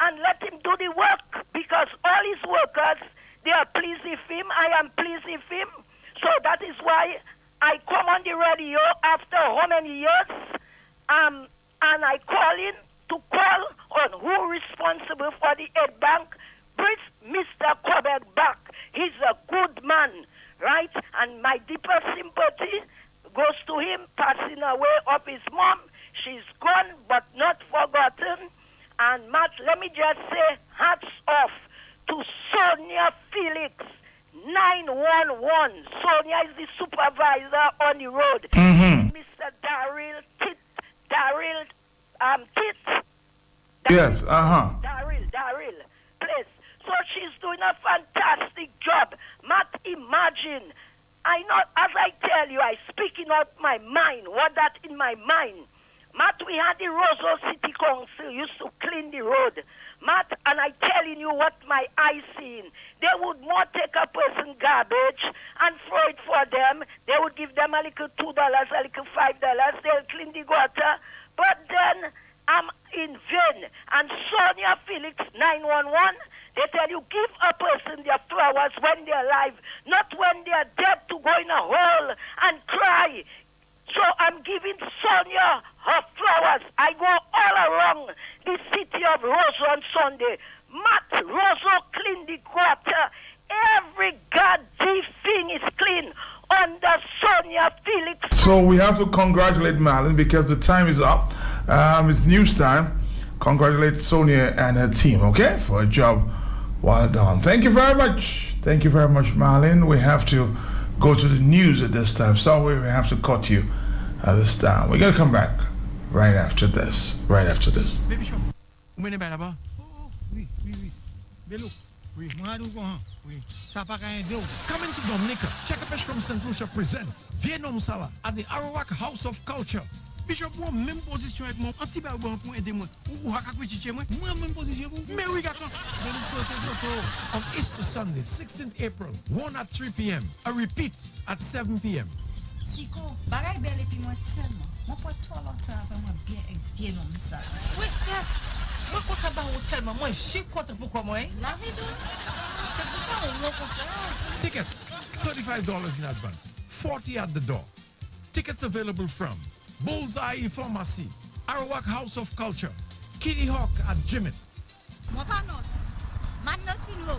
S11: and let him do the work, because all his workers, they are pleased with him. I am pleased with him. So that is why I come on the radio after how many years, and I call in to call on who responsible for the aid bank. Bring Mr. Corbett back. He's a good man, right? And my deepest sympathy goes to him passing away of his mom. She's gone but not forgotten. And Matt, let me just say hats off to Sonia Felix, 911. Sonia is the supervisor on the road.
S1: Yes,
S2: Daryl, please. So she's doing a fantastic job. Matt, imagine. I know, as I tell you, I speaking out my mind. What that in my mind? Matt, we had the Roseau City Council used to clean the road. Matt, and I telling you what my eyes seen. They would more take a person garbage and throw it for them. They would give them a little $2, a little $5. They'll clean the gutter. But then I'm in vain. And Sonia Felix 911, they tell you give a person their flowers when they're alive, not when they're dead to go in a hole and cry. So I'm giving Sonia her flowers. I go all around the city of Roseau on Sunday. Matt Roseau clean the gutter. Every goddamn thing is clean under Sonia Felix.
S1: So we have to congratulate Marlon because the time is up. It's news time. Congratulate Sonia and her team, okay, for a job well done. Thank you very much. Thank you very much, Marlon. We have to go to the news at this time. Sorry, we have to cut you at this time. We're going to come back right after this.
S4: Baby shop. Où est là-bas? Oh, oui. Bello. Oui, moi, nous go. Oui. Ça pas qu'un dos. Coming to Dominica. Check a from St. Lucia presents Vietnam Sala at the Arawak House of Culture. Bishop, moi, même position avec mon anti-barbe pour aider moi. Ou haka kwichiche moi. Moi, même position. Mais oui, garçon. On Easter Sunday, 16th April, 1 at 3 p.m. A repeat at 7 p.m.
S5: Siko, bagay bel epi mwen tellement. Mwen pou to longtemps avant mwen bien ek Vietnam ça. Oui, Steph. Mwen kontra ba hotel mwen chik kontra pourquoi moi? La vie do. C'est pour ça on conseille.
S4: Tickets, $35 in advance, 40 at the door. Tickets available from Bullseye Pharmacy, Arawak House of Culture, Kitty Hawk at Jimmet.
S5: Mopanos. Magnosilio.